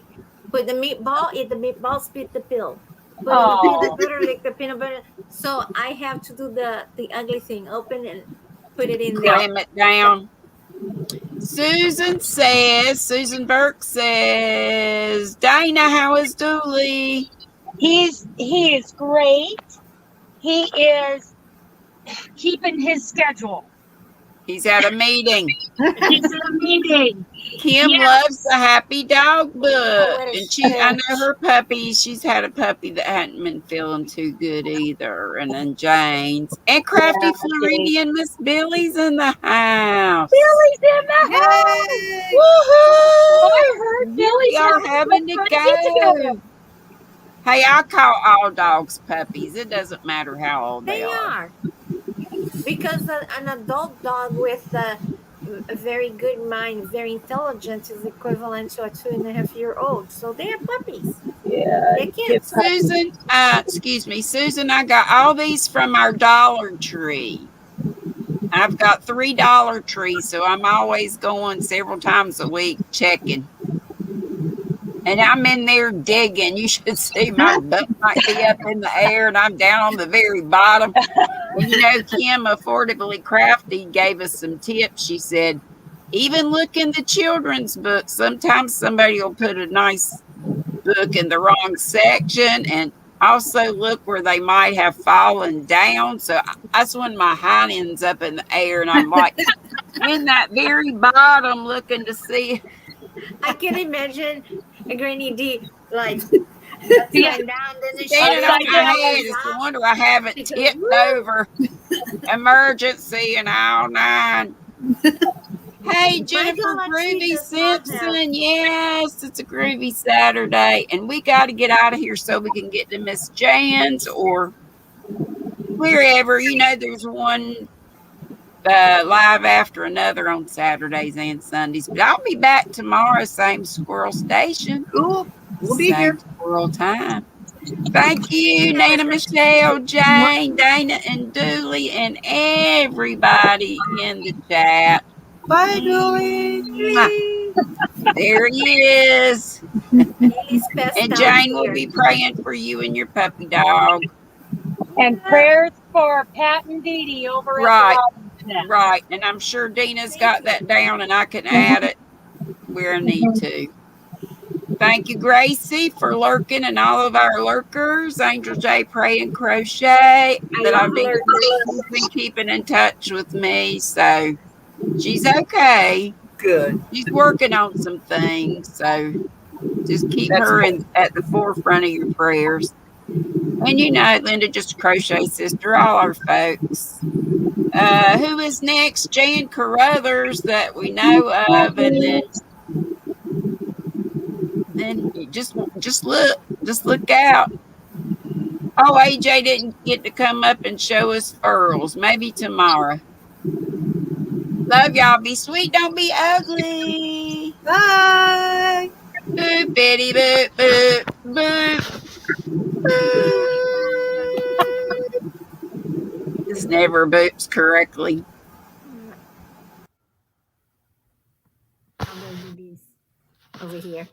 Put the meatball, eat the meatball, spit the pill. Put the peanut butter, lick the peanut butter. So I have to do the ugly thing. Open and put it in there. Clam it down. Susan Burke says, Dana, how is Dooley? He is great. He is keeping his schedule. He's at a meeting. He's at a meeting. Kim Yes. loves the Happy Dog book. what a And I know shame. her puppy. She's had a puppy that hadn't been feeling too good either. And then Jane's. And Crafty Floridian Miss Billy's in the house. Billy's in the house. Yay! Woohoo! I heard Billy's We are having to go. Hey, I call all dogs puppies. It doesn't matter how old they are. Because an adult dog with a very good mind, very intelligent, is equivalent to a 2.5-year-old. So they are puppies. Yeah. They're kids. Susan, I got all these from our Dollar Tree. I've got 3 Dollar Trees, so I'm always going several times a week checking. And I'm in there digging. You should see my butt might be up in the air, and I'm down on the very bottom. And Kim, Affordably Crafty, gave us some tips. She said, even look in the children's book. Sometimes somebody will put a nice book in the wrong section, and also look where they might have fallen down. So that's when my hind ends up in the air, and I'm like in that very bottom looking to see. I can imagine a GrannyDee like upside down, then Standing on my head. It's no wonder I haven't tipped over. Emergency and all 9. Hey, Jennifer Groovy Simpson. Yes, it's a groovy Saturday. And we got to get out of here so we can get to Miss Jan's or wherever. There's one live after another on Saturdays and Sundays. But I'll be back tomorrow, same squirrel station. Cool. We'll be here. Squirrel time. Thank you, Nana, Michelle, Jane, Dana, and Dooley, and everybody in the chat. Bye, Dooley. There he is. And Jane will here. be praying for you and your puppy dog. And prayers for Pat and Dee Dee over Right. at the Robinson. Right. And I'm sure Dina's got that down and I can add it where I need to. Thank you, Gracie, for lurking and all of our lurkers. Angel J, Pray and Crochet. That I've been keeping in touch with me. So she's okay. Good. She's working on some things. So just keep her at the forefront of your prayers. And Linda, just a crochet sister, all our folks. Who is next? Jan Carruthers that we know of, and then you just look out. Oh, AJ didn't get to come up and show us furls. Maybe tomorrow. Love y'all. Be sweet, don't be ugly. Bye. Boop, bitty, boop, boop, boop. This never boops correctly. I'm going to do these over here.